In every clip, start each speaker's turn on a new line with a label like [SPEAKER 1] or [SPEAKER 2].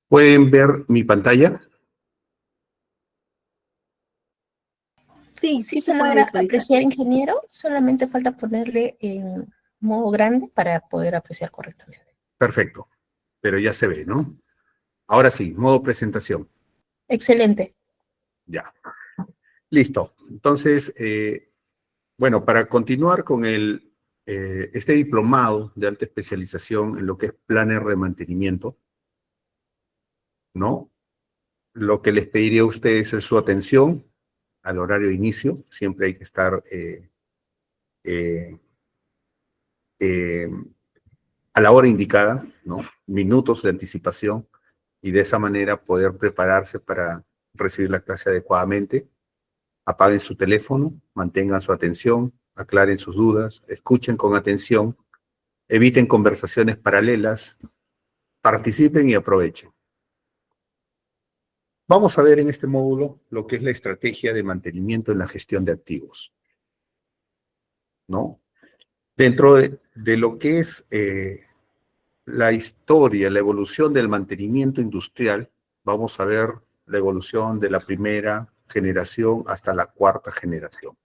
[SPEAKER 1] ¿Pueden ver mi pantalla?
[SPEAKER 2] Sí, se logra apreciar, ingeniero. Solamente falta ponerle en modo grande para poder apreciar correctamente.
[SPEAKER 1] Perfecto, pero ya se ve, ¿no? Ahora sí, modo presentación.
[SPEAKER 2] Excelente.
[SPEAKER 1] Ya. Listo. Entonces, bueno, para continuar con este diplomado de alta especialización en lo que es planner de mantenimiento, ¿no? Lo que les pediría a ustedes es su atención al horario de inicio. Siempre hay que estar a la hora indicada, ¿no? Minutos de anticipación, y de esa manera poder prepararse para recibir la clase adecuadamente. Apaguen su teléfono, mantengan su atención, aclaren sus dudas, escuchen con atención, eviten conversaciones paralelas, participen y aprovechen. Vamos a ver en este módulo lo que es la estrategia de mantenimiento en la gestión de activos, ¿no? Dentro de lo que es la historia, la evolución del mantenimiento industrial, vamos a ver la evolución de la primera generación hasta la cuarta generación.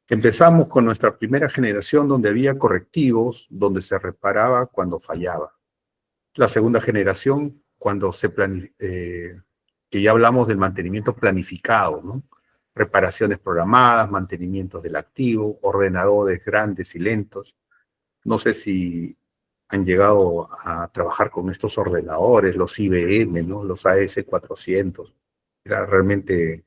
[SPEAKER 1] Empezamos con nuestra primera generación donde había correctivos, donde se reparaba cuando fallaba. La segunda generación, cuando que ya hablamos del mantenimiento planificado, ¿no? Reparaciones programadas, mantenimientos del activo, ordenadores grandes y lentos. No sé si han llegado a trabajar con estos ordenadores, los IBM, ¿no? Los AS400. Era realmente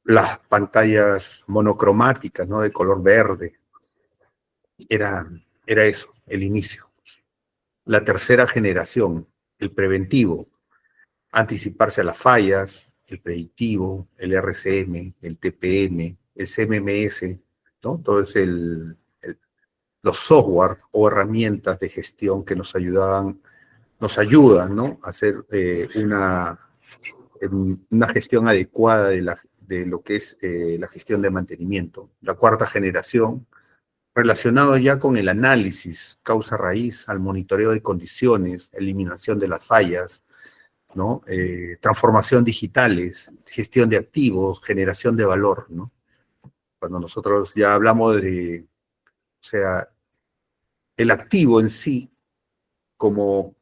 [SPEAKER 1] las pantallas monocromáticas, ¿no? De color verde. Era eso, el inicio. La tercera generación, el preventivo, anticiparse a las fallas, el predictivo, el RCM, el TPM, el CMMS, ¿no? Todo es los software o herramientas de gestión que nos ayudan, ¿no? A hacer una gestión adecuada de lo que es la gestión de mantenimiento. La cuarta generación, relacionado ya con el análisis, causa-raíz, al monitoreo de condiciones, eliminación de las fallas, ¿no? Transformación digitales, gestión de activos, generación de valor, ¿no? Cuando nosotros ya hablamos o sea, el activo en sí como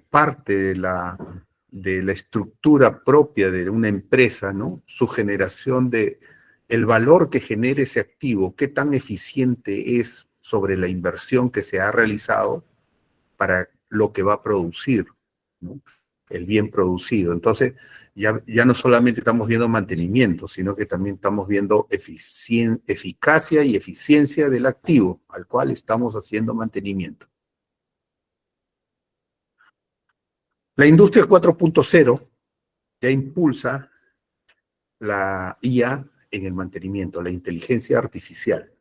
[SPEAKER 1] parte de la estructura propia de una empresa, ¿no? Su generación el valor que genere ese activo, qué tan eficiente es sobre la inversión que se ha realizado para lo que va a producir, ¿no? El bien producido. Entonces, ya no solamente estamos viendo mantenimiento, sino que también estamos viendo eficacia y eficiencia del activo al cual estamos haciendo mantenimiento. La industria 4.0 ya impulsa la IA en el mantenimiento, la inteligencia artificial.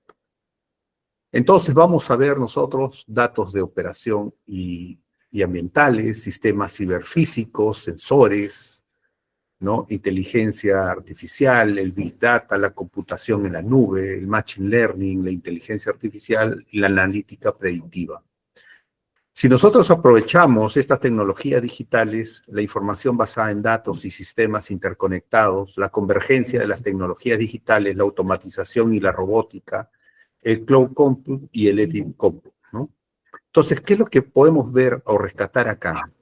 [SPEAKER 1] Entonces vamos a ver nosotros datos de operación y ambientales, sistemas ciberfísicos, sensores, ¿no? Inteligencia artificial, el Big Data, la computación en la nube, el Machine Learning, la inteligencia artificial y la analítica predictiva. Si nosotros aprovechamos estas tecnologías digitales, la información basada en datos y sistemas interconectados, la convergencia de las tecnologías digitales, la automatización y la robótica, el cloud compute y el edge compute, ¿no? Entonces, ¿qué es lo que podemos ver o rescatar acá?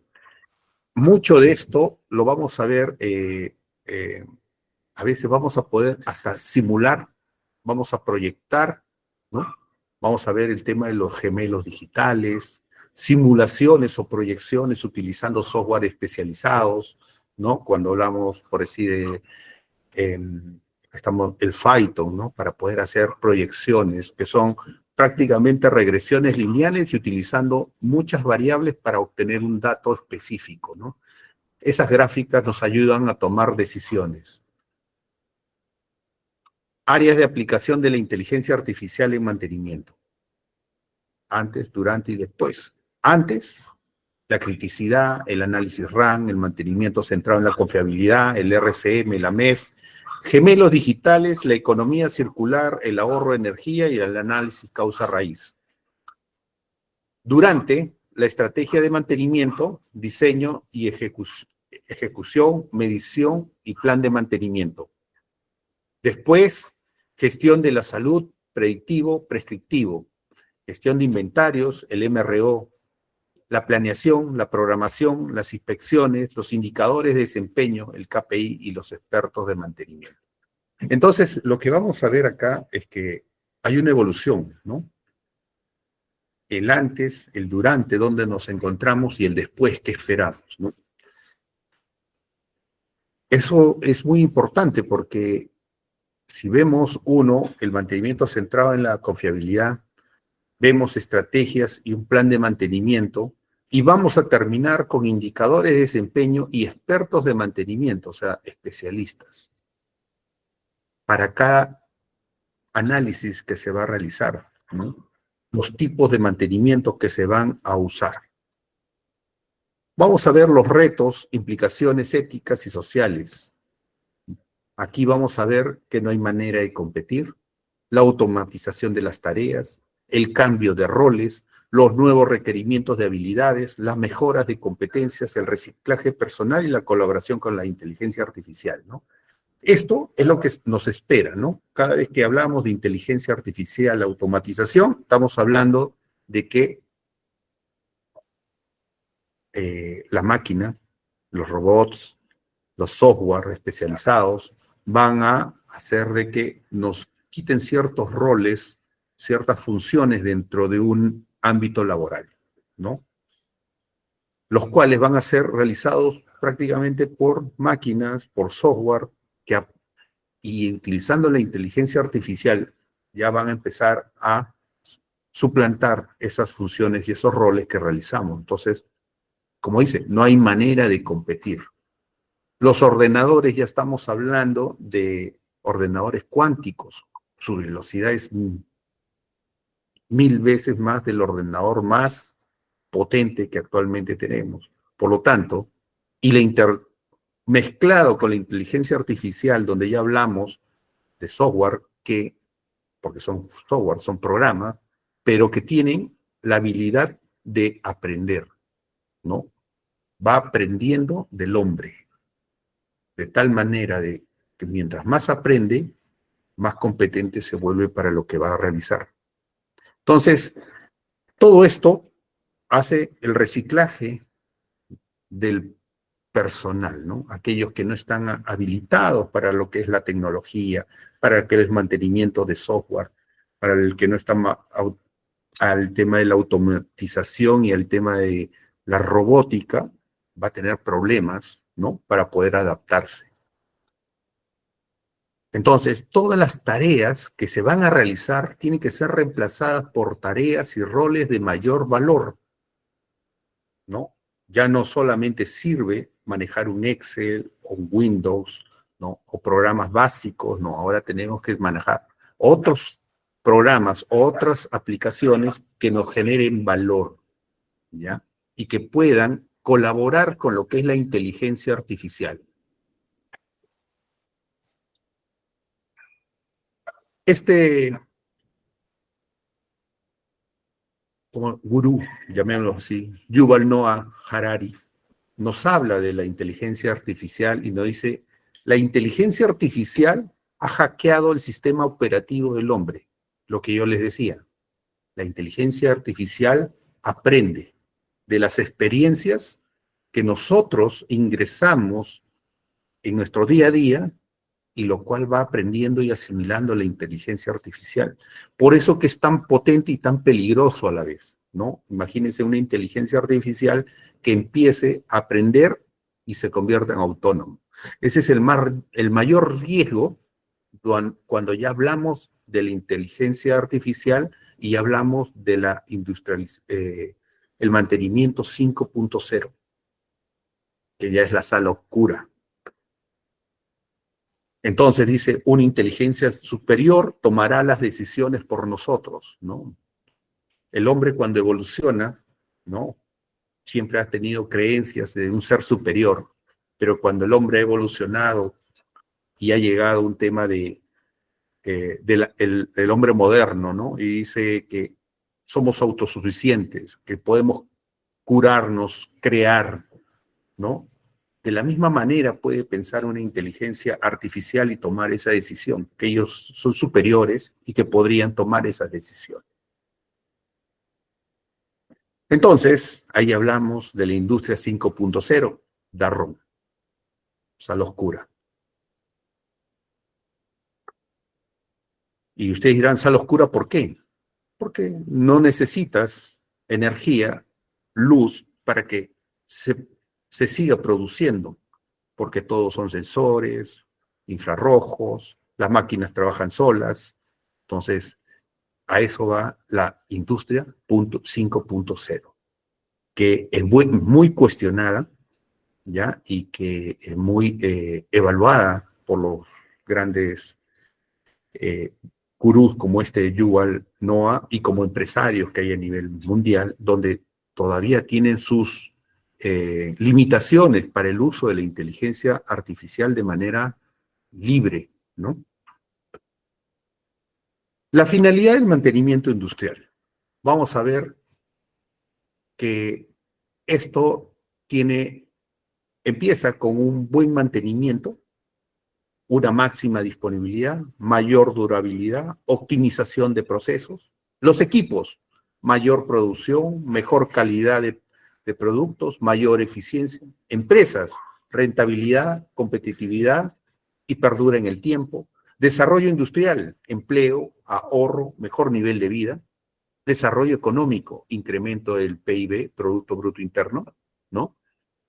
[SPEAKER 1] Mucho de esto lo vamos a ver, a veces vamos a poder hasta simular, vamos a proyectar, ¿no? Vamos a ver el tema de los gemelos digitales, simulaciones o proyecciones utilizando software especializados, ¿no? Cuando hablamos, por decir, el Python, ¿no? Para poder hacer proyecciones que son prácticamente regresiones lineales y utilizando muchas variables para obtener un dato específico, ¿no? Esas gráficas nos ayudan a tomar decisiones. Áreas de aplicación de la inteligencia artificial en mantenimiento. Antes, durante y después. Antes, la criticidad, el análisis RAN, el mantenimiento centrado en la confiabilidad, el RCM, la MEF, Gemelos digitales, la economía circular, el ahorro de energía y el análisis causa-raíz. Durante la estrategia de mantenimiento, diseño y ejecución, medición y plan de mantenimiento. Después, gestión de la salud, predictivo, prescriptivo. Gestión de inventarios, el MRO, la planeación, la programación, las inspecciones, los indicadores de desempeño, el KPI y los expertos de mantenimiento. Entonces, lo que vamos a ver acá es que hay una evolución, ¿no? El antes, el durante, donde nos encontramos, y el después, que esperamos, ¿no? Eso es muy importante porque si vemos, el mantenimiento centrado en la confiabilidad, vemos estrategias y un plan de mantenimiento, y vamos a terminar con indicadores de desempeño y expertos de mantenimiento, o sea, especialistas, para cada análisis que se va a realizar, ¿no? Los tipos de mantenimiento que se van a usar. Vamos a ver los retos, implicaciones éticas y sociales. Aquí vamos a ver que no hay manera de competir, la automatización de las tareas, el cambio de roles, los nuevos requerimientos de habilidades, las mejoras de competencias, el reciclaje personal y la colaboración con la inteligencia artificial, ¿no? Esto es lo que nos espera, ¿no? Cada vez que hablamos de inteligencia artificial, automatización, estamos hablando de que la máquina, los robots, los software especializados van a hacer de que nos quiten ciertos roles, ciertas funciones dentro de un ámbito laboral, ¿no? Los cuales van a ser realizados prácticamente por máquinas, por software, y utilizando la inteligencia artificial ya van a empezar a suplantar esas funciones y esos roles que realizamos. Entonces, como dice, no hay manera de competir. Los ordenadores, ya estamos hablando de ordenadores cuánticos. Su velocidad es 1000 veces más del ordenador más potente que actualmente tenemos. Por lo tanto, mezclado con la inteligencia artificial, donde ya hablamos de software porque son software, son programas, pero que tienen la habilidad de aprender, ¿no? Va aprendiendo del hombre, de tal manera que mientras más aprende, más competente se vuelve para lo que va a realizar. Entonces, todo esto hace el reciclaje del personal, ¿no? Aquellos que no están habilitados para lo que es la tecnología, para lo que es el mantenimiento de software, para el que no está al tema de la automatización y al tema de la robótica, va a tener problemas, ¿no? Para poder adaptarse. Entonces, todas las tareas que se van a realizar tienen que ser reemplazadas por tareas y roles de mayor valor, ¿no? Ya no solamente sirve manejar un Excel o un Windows, ¿no? O programas básicos, no, ahora tenemos que manejar otros programas, otras aplicaciones que nos generen valor, ¿ya? Y que puedan colaborar con lo que es la inteligencia artificial. Como gurú, llamémoslo así, Yuval Noah Harari, nos habla de la inteligencia artificial y nos dice, la inteligencia artificial ha hackeado el sistema operativo del hombre, lo que yo les decía. La inteligencia artificial aprende de las experiencias que nosotros ingresamos en nuestro día a día y lo cual va aprendiendo y asimilando la inteligencia artificial. Por eso que es tan potente y tan peligroso a la vez, ¿no? Imagínense una inteligencia artificial que empiece a aprender y se convierta en autónomo. Ese es el mayor riesgo cuando ya hablamos de la inteligencia artificial y hablamos de la el mantenimiento 5.0, que ya es la sala oscura. Entonces dice, una inteligencia superior tomará las decisiones por nosotros, ¿no? El hombre cuando evoluciona, ¿no? Siempre ha tenido creencias de un ser superior, pero cuando el hombre ha evolucionado y ha llegado un tema del hombre moderno, ¿no? Y dice que somos autosuficientes, que podemos curarnos, crear, ¿no? De la misma manera puede pensar una inteligencia artificial y tomar esa decisión, que ellos son superiores y que podrían tomar esas decisiones. Entonces, ahí hablamos de la industria 5.0, Darron, sala oscura. Y ustedes dirán, sala oscura, ¿por qué? Porque no necesitas energía, luz, para que se siga produciendo, porque todos son sensores, infrarrojos, las máquinas trabajan solas. Entonces, a eso va la industria 5.0, que es muy cuestionada, ¿ya? Y que es muy evaluada por los grandes gurús como este Yuval Noah y como empresarios que hay a nivel mundial, donde todavía tienen sus limitaciones para el uso de la inteligencia artificial de manera libre, ¿no? La finalidad del mantenimiento industrial. Vamos a ver que esto empieza con un buen mantenimiento, una máxima disponibilidad, mayor durabilidad, optimización de procesos. Los equipos, mayor producción, mejor calidad de productos, mayor eficiencia. Empresas, rentabilidad, competitividad y perdura en el tiempo. Desarrollo industrial, empleo, ahorro, mejor nivel de vida. Desarrollo económico, incremento del PIB, Producto Bruto Interno, ¿no?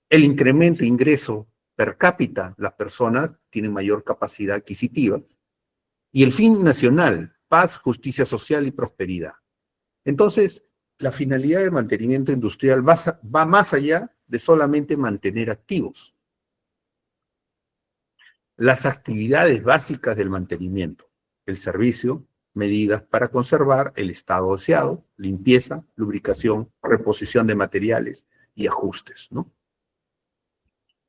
[SPEAKER 1] El incremento de ingreso per cápita, las personas tienen mayor capacidad adquisitiva. Y el fin nacional, paz, justicia social y prosperidad. Entonces, la finalidad del mantenimiento industrial va más allá de solamente mantener activos. Las actividades básicas del mantenimiento, el servicio, medidas para conservar el estado deseado, limpieza, lubricación, reposición de materiales y ajustes, ¿no?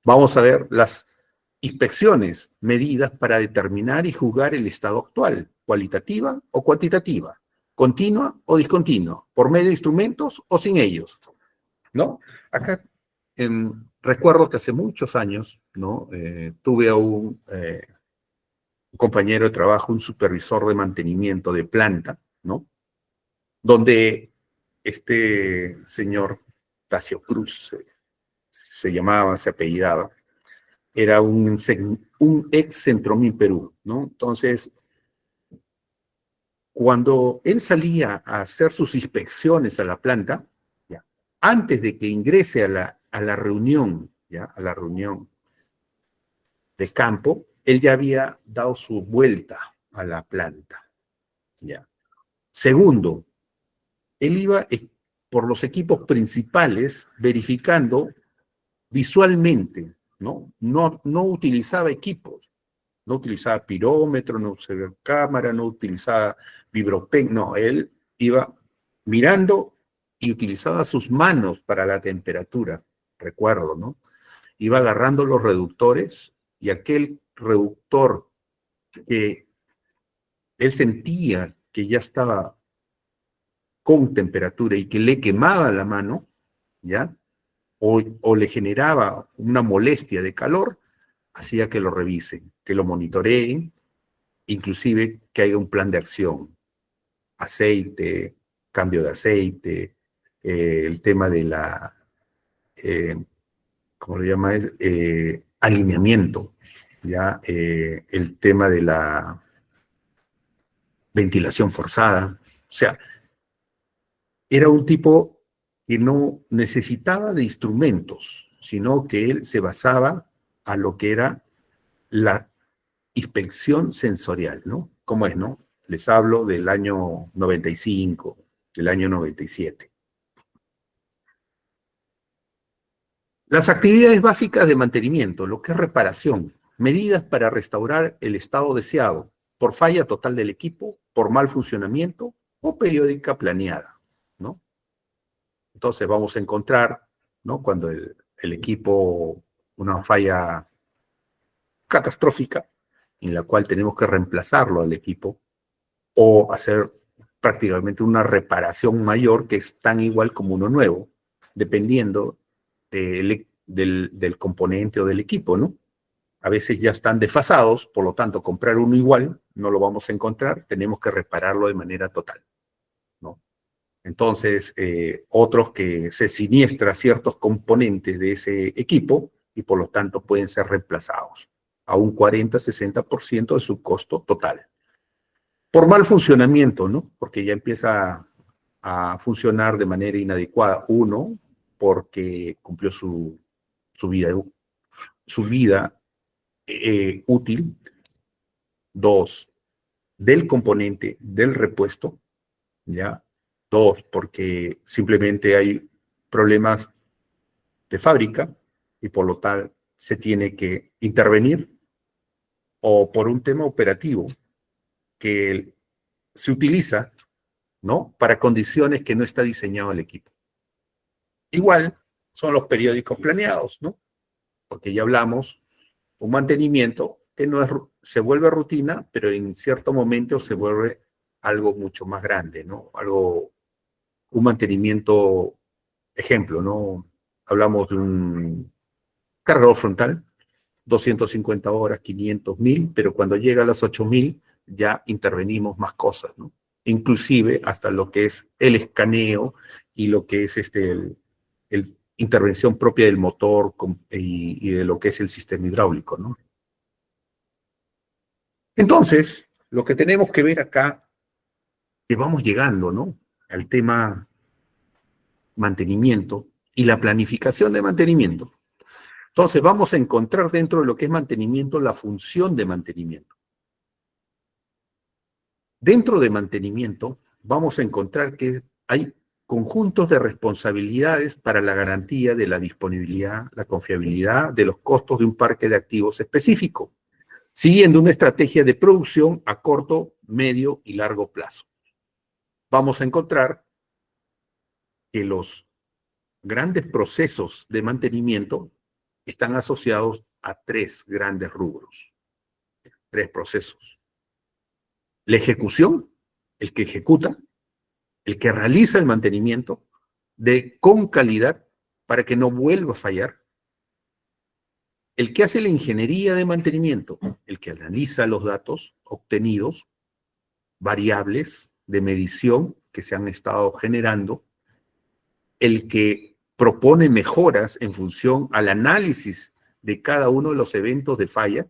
[SPEAKER 1] Vamos a ver las inspecciones, medidas para determinar y juzgar el estado actual, cualitativa o cuantitativa, continua o discontinua, por medio de instrumentos o sin ellos, ¿no? Acá recuerdo que hace muchos años, ¿no? Tuve a un compañero de trabajo, un supervisor de mantenimiento de planta, ¿no? Donde este señor, Tacio Cruz, se llamaba, se apellidaba, era un ex Centromín Perú, ¿no? Entonces, cuando él salía a hacer sus inspecciones a la planta, ya, antes de que ingrese a la reunión, ya, a la reunión de campo, él ya había dado su vuelta a la planta, ya. Segundo, él iba por los equipos principales verificando visualmente, ¿no? No utilizaba equipos, no utilizaba pirómetro, no usaba cámara, no utilizaba vibropen, no, él iba mirando y utilizaba sus manos para la temperatura, recuerdo, ¿no? Iba agarrando los reductores y aquel reductor que él sentía que ya estaba con temperatura y que le quemaba la mano, ¿ya? O le generaba una molestia de calor, hacía que lo revisen, que lo monitoreen, inclusive que haya un plan de acción, aceite, cambio de aceite, el tema de la, ¿cómo le llama? Alineamiento, ¿ya? El tema de la ventilación forzada. O sea, era un tipo que no necesitaba de instrumentos, sino que él se basaba a lo que era la inspección sensorial, ¿no? ¿Cómo es, no? Les hablo del año 95, del año 97. Las actividades básicas de mantenimiento, lo que es reparación, medidas para restaurar el estado deseado, por falla total del equipo, por mal funcionamiento o periódica planeada, ¿no? Entonces vamos a encontrar, ¿no? Cuando el equipo, una falla catastrófica, en la cual tenemos que reemplazarlo al equipo o hacer prácticamente una reparación mayor que es tan igual como uno nuevo, dependiendo del componente o del equipo, ¿no? A veces ya están desfasados, por lo tanto, comprar uno igual no lo vamos a encontrar, tenemos que repararlo de manera total, ¿no? Entonces, otros que se siniestra ciertos componentes de ese equipo y por lo tanto pueden ser reemplazados a un 40-60% de su costo total. Por mal funcionamiento, ¿no? Porque ya empieza a funcionar de manera inadecuada. Uno, porque cumplió su vida útil. Dos, del componente del repuesto, ¿ya? Dos, porque simplemente hay problemas de fábrica y por lo tal se tiene que intervenir, o por un tema operativo que se utiliza, ¿no? Para condiciones que no está diseñado el equipo. Igual son los periódicos planeados, ¿no? Porque ya hablamos, un mantenimiento que no es, se vuelve rutina, pero en cierto momento se vuelve algo mucho más grande, ¿no? Un mantenimiento, ejemplo, ¿no? Hablamos de un cargador frontal, 250 horas, 500, 1000, pero cuando llega a las 8000 ya intervenimos más cosas, ¿no? Inclusive hasta lo que es el escaneo y lo que es intervención propia del motor y de lo que es el sistema hidráulico, ¿no? Entonces, lo que tenemos que ver acá, que vamos llegando, ¿no? Al tema mantenimiento y la planificación de mantenimiento. Entonces, vamos a encontrar dentro de lo que es mantenimiento la función de mantenimiento. Dentro de mantenimiento, vamos a encontrar que hay conjuntos de responsabilidades para la garantía de la disponibilidad, la confiabilidad de los costos de un parque de activos específico, siguiendo una estrategia de producción a corto, medio y largo plazo. Vamos a encontrar que los grandes procesos de mantenimiento están asociados a tres grandes rubros, tres procesos. La ejecución, el que ejecuta, el que realiza el mantenimiento con calidad para que no vuelva a fallar. El que hace la ingeniería de mantenimiento, el que analiza los datos obtenidos, variables de medición que se han estado generando, el que propone mejoras en función al análisis de cada uno de los eventos de falla,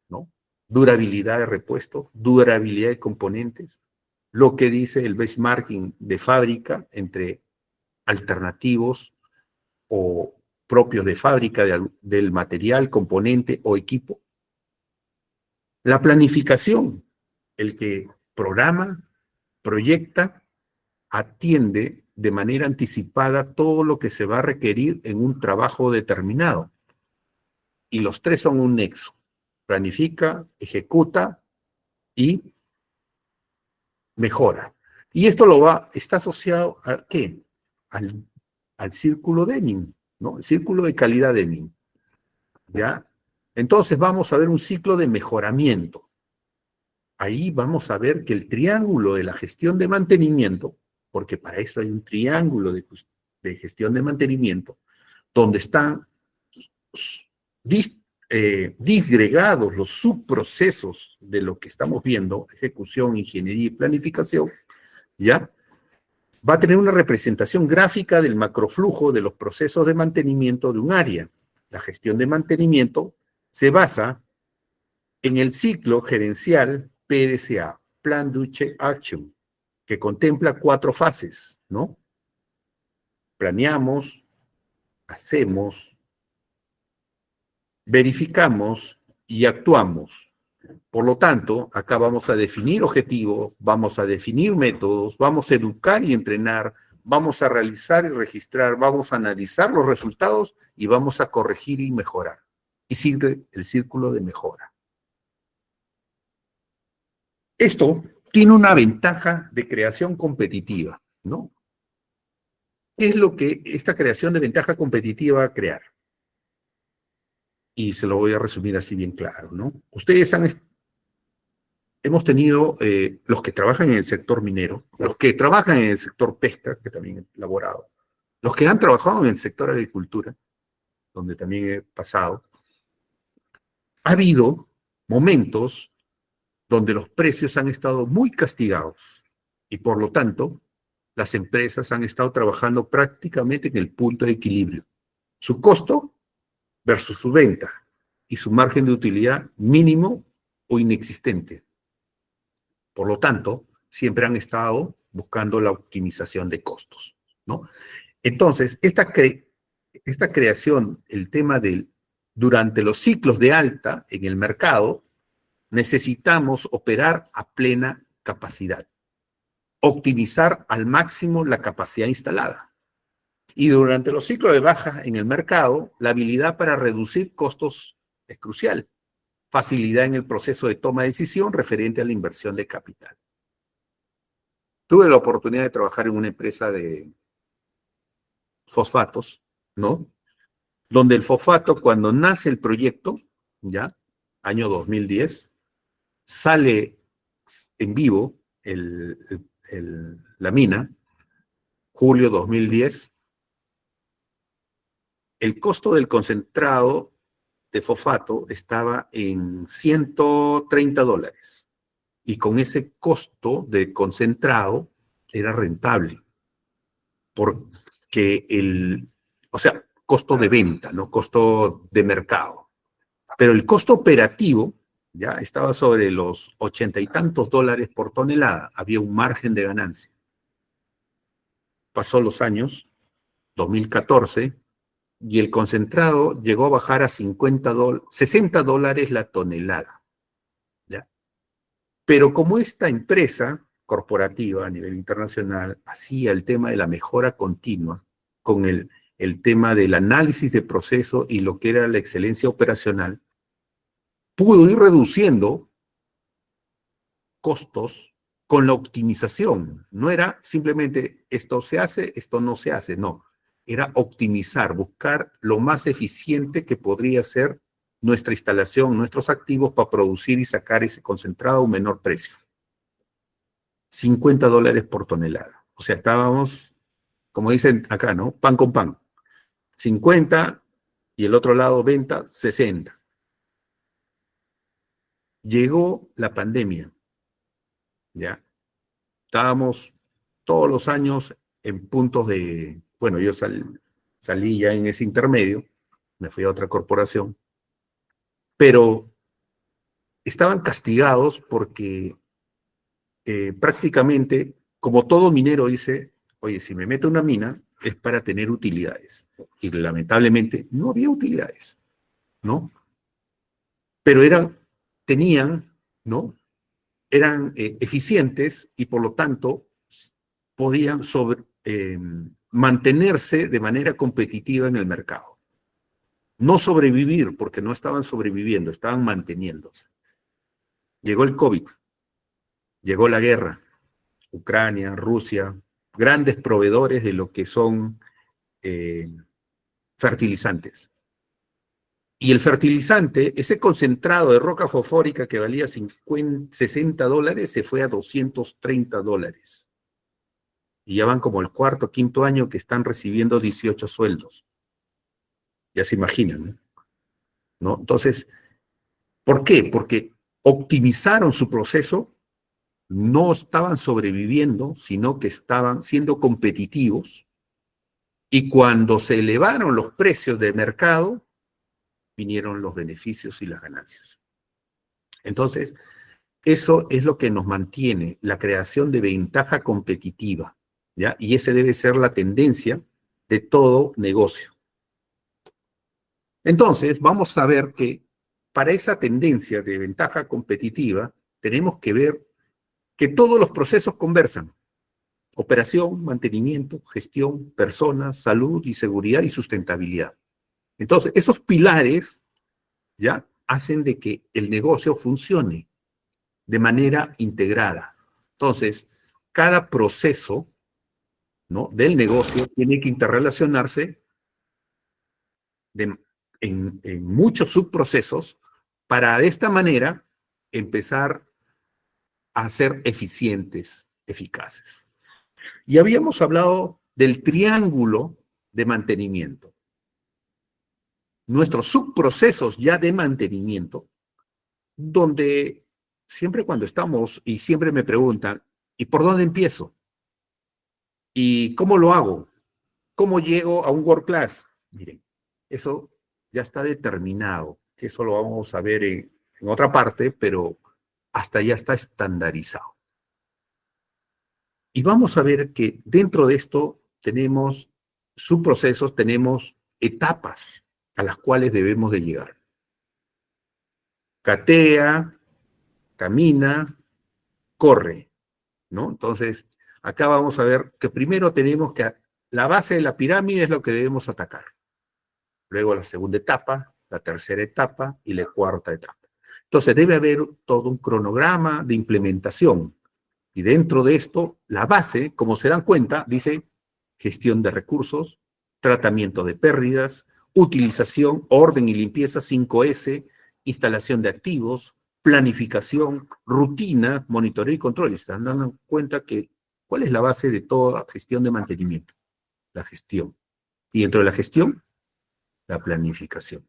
[SPEAKER 1] ¿no? Durabilidad de repuesto, durabilidad de componentes, lo que dice el benchmarking de fábrica entre alternativos o propios de fábrica del material, componente o equipo. La planificación, el que programa, proyecta, atiende de manera anticipada todo lo que se va a requerir en un trabajo determinado. Y los tres son un nexo. Planifica, ejecuta y mejora. Y esto está asociado ¿a qué? Al círculo Deming, ¿no? El círculo de calidad Deming. ¿Ya? Entonces vamos a ver un ciclo de mejoramiento. Ahí vamos a ver que el triángulo de la gestión de mantenimiento, porque para eso hay un triángulo de gestión de mantenimiento, donde están disgregados los subprocesos de lo que estamos viendo, ejecución, ingeniería y planificación, ¿ya? Va a tener una representación gráfica del macroflujo de los procesos de mantenimiento de un área. La gestión de mantenimiento se basa en el ciclo gerencial PDCA, Plan do Check Action, que contempla 4 fases, ¿no? Planeamos, hacemos, verificamos y actuamos. Por lo tanto, acá vamos a definir objetivos, vamos a definir métodos, vamos a educar y entrenar, vamos a realizar y registrar, vamos a analizar los resultados y vamos a corregir y mejorar. Y sigue el círculo de mejora. Esto tiene una ventaja de creación competitiva, ¿no? ¿Qué es lo que esta creación de ventaja competitiva va a crear? y se lo voy a resumir así bien claro, ¿no? Hemos tenido los que trabajan en el sector minero, los que trabajan en el sector pesca, que también he elaborado, los que han trabajado en el sector agricultura, donde también he pasado. Ha habido momentos donde los precios han estado muy castigados y por lo tanto las empresas han estado trabajando prácticamente en el punto de equilibrio. Su costo versus su venta y su margen de utilidad mínimo o inexistente. Por lo tanto, siempre han estado buscando la optimización de costos, ¿no? Entonces, esta creación, el tema del, durante los ciclos de alta en el mercado, necesitamos operar a plena capacidad, optimizar al máximo la capacidad instalada. Y durante los ciclos de baja en el mercado, la habilidad para reducir costos es crucial. Facilidad en el proceso de toma de decisión referente a la inversión de capital. Tuve la oportunidad de trabajar en una empresa de fosfatos, ¿no? Donde el fosfato, cuando nace el proyecto, ya, año 2010, sale en vivo la mina, julio 2010, el costo del concentrado de fosfato estaba en $130. Y con ese costo de concentrado era rentable. Porque o sea, costo de venta, no costo de mercado. Pero el costo operativo ya estaba sobre los $80 y tantos por tonelada. Había un margen de ganancia. Pasó los años, 2014, y el concentrado llegó a bajar a $60 la tonelada. ¿Ya? Pero como esta empresa corporativa a nivel internacional hacía el tema de la mejora continua con el tema del análisis de proceso y lo que era la excelencia operacional, pudo ir reduciendo costos con la optimización. No era simplemente esto se hace, esto no se hace, no. Era optimizar, buscar lo más eficiente que podría ser nuestra instalación, nuestros activos para producir y sacar ese concentrado a un menor precio. $50 por tonelada. O sea, estábamos, como dicen acá, ¿no? Pan con pan. 50 y el otro lado venta, 60. Llegó la pandemia, ¿ya? Estábamos todos los años en puntos de, bueno, yo salí ya en ese intermedio, me fui a otra corporación, pero estaban castigados porque prácticamente, como todo minero dice, oye, si me meto una mina es para tener utilidades. Y lamentablemente no había utilidades, ¿no? Pero tenían, ¿no? Eran eficientes y por lo tanto podían mantenerse de manera competitiva en el mercado. No sobrevivir, porque no estaban sobreviviendo, estaban manteniéndose. Llegó el COVID, llegó la guerra, Ucrania, Rusia, grandes proveedores de lo que son fertilizantes. Y el fertilizante, ese concentrado de roca fosfórica que valía $60, se fue a $230. Y ya van como el cuarto, quinto año que están recibiendo 18 sueldos. Ya se imaginan, ¿no? Entonces, ¿por qué? Porque optimizaron su proceso, no estaban sobreviviendo, sino que estaban siendo competitivos. Y cuando se elevaron los precios de mercado, vinieron los beneficios y las ganancias. Entonces, eso es lo que nos mantiene, la creación de ventaja competitiva, ¿ya? Y esa debe ser la tendencia de todo negocio. Entonces, vamos a ver que para esa tendencia de ventaja competitiva, tenemos que ver que todos los procesos conversan. Operación, mantenimiento, gestión, personas, salud y seguridad y sustentabilidad. Entonces, esos pilares ya hacen de que el negocio funcione de manera integrada. Entonces, cada proceso, ¿no?, del negocio tiene que interrelacionarse en muchos subprocesos para de esta manera empezar a ser eficientes, eficaces. Y habíamos hablado del triángulo de mantenimiento. Nuestros subprocesos ya de mantenimiento, donde siempre cuando estamos y siempre me preguntan, ¿y por dónde empiezo? ¿Y cómo lo hago? ¿Cómo llego a un world class? Miren, eso ya está determinado, que eso lo vamos a ver en otra parte, pero hasta ya está estandarizado. Y vamos a ver que dentro de esto tenemos subprocesos, tenemos etapas a las cuales debemos de llegar. Catea, camina, corre, ¿no? Entonces, acá vamos a ver que primero tenemos que la base de la pirámide es lo que debemos atacar. Luego la segunda etapa, la tercera etapa y la cuarta etapa. Entonces, debe haber todo un cronograma de implementación. Y dentro de esto, la base, como se dan cuenta, dice gestión de recursos, tratamiento de pérdidas, utilización, orden y limpieza 5S, instalación de activos, planificación, rutina, monitoreo y control. Y se están dando cuenta que, ¿cuál es la base de toda gestión de mantenimiento? La gestión. Y dentro de la gestión, la planificación.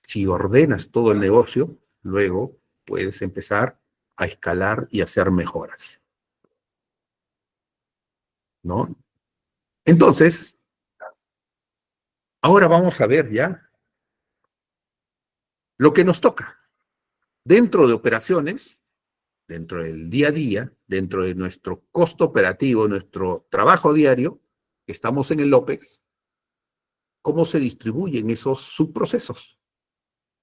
[SPEAKER 1] Si ordenas todo el negocio, luego puedes empezar a escalar y hacer mejoras, ¿no? Entonces, ahora vamos a ver ya lo que nos toca. Dentro de operaciones, dentro del día a día, dentro de nuestro costo operativo, nuestro trabajo diario, estamos en el OPEX, cómo se distribuyen esos subprocesos.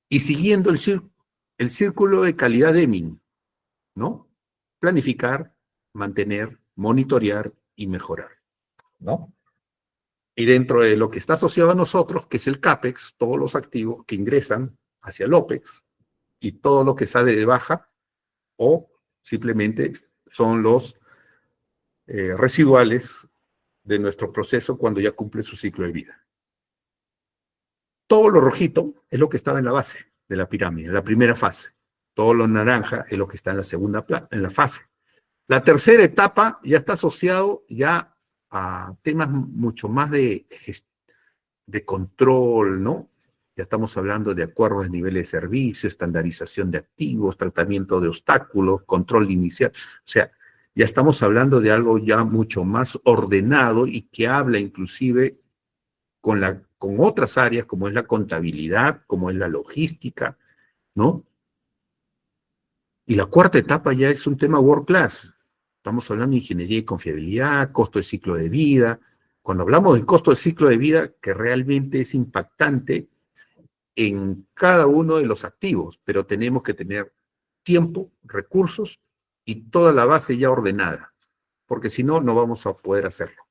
[SPEAKER 1] Y siguiendo el círculo de calidad Deming, ¿no? Planificar, mantener, monitorear y mejorar, ¿no? Y dentro de lo que está asociado a nosotros, que es el CAPEX, todos los activos que ingresan hacia el OPEX y todo lo que sale de baja o simplemente son los residuales de nuestro proceso cuando ya cumple su ciclo de vida. Todo lo rojito es lo que estaba en la base de la pirámide, en la primera fase. Todo lo naranja es lo que está en la segunda en la fase. La tercera etapa ya está asociado ya a temas mucho más de control, ¿no? Ya estamos hablando de acuerdos de nivel de servicio, estandarización de activos, tratamiento de obstáculos, control inicial. O sea, ya estamos hablando de algo ya mucho más ordenado y que habla inclusive con otras áreas como es la contabilidad, como es la logística, ¿no? Y la cuarta etapa ya es un tema world class. Estamos hablando de ingeniería y confiabilidad, costo de ciclo de vida. Cuando hablamos del costo de ciclo de vida, que realmente es impactante en cada uno de los activos, pero tenemos que tener tiempo, recursos y toda la base ya ordenada, porque si no, no vamos a poder hacerlo.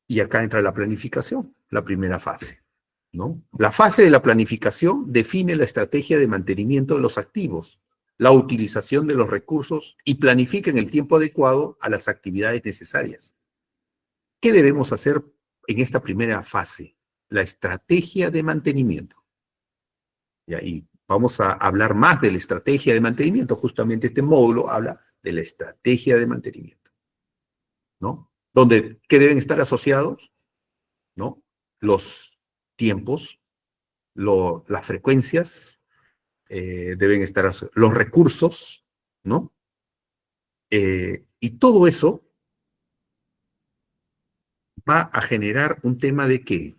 [SPEAKER 1] Y acá entra la planificación, la primera fase, ¿no? La fase de la planificación define la estrategia de mantenimiento de los activos, la utilización de los recursos y planifica en el tiempo adecuado a las actividades necesarias. ¿Qué debemos hacer en esta primera fase? La estrategia de mantenimiento. Y ahí vamos a hablar más de la estrategia de mantenimiento. Justamente este módulo habla de la estrategia de mantenimiento, ¿no? Donde, ¿qué deben estar asociados? ¿No? Los tiempos, las frecuencias, deben estar los recursos, ¿no? Y todo eso va a generar un tema de que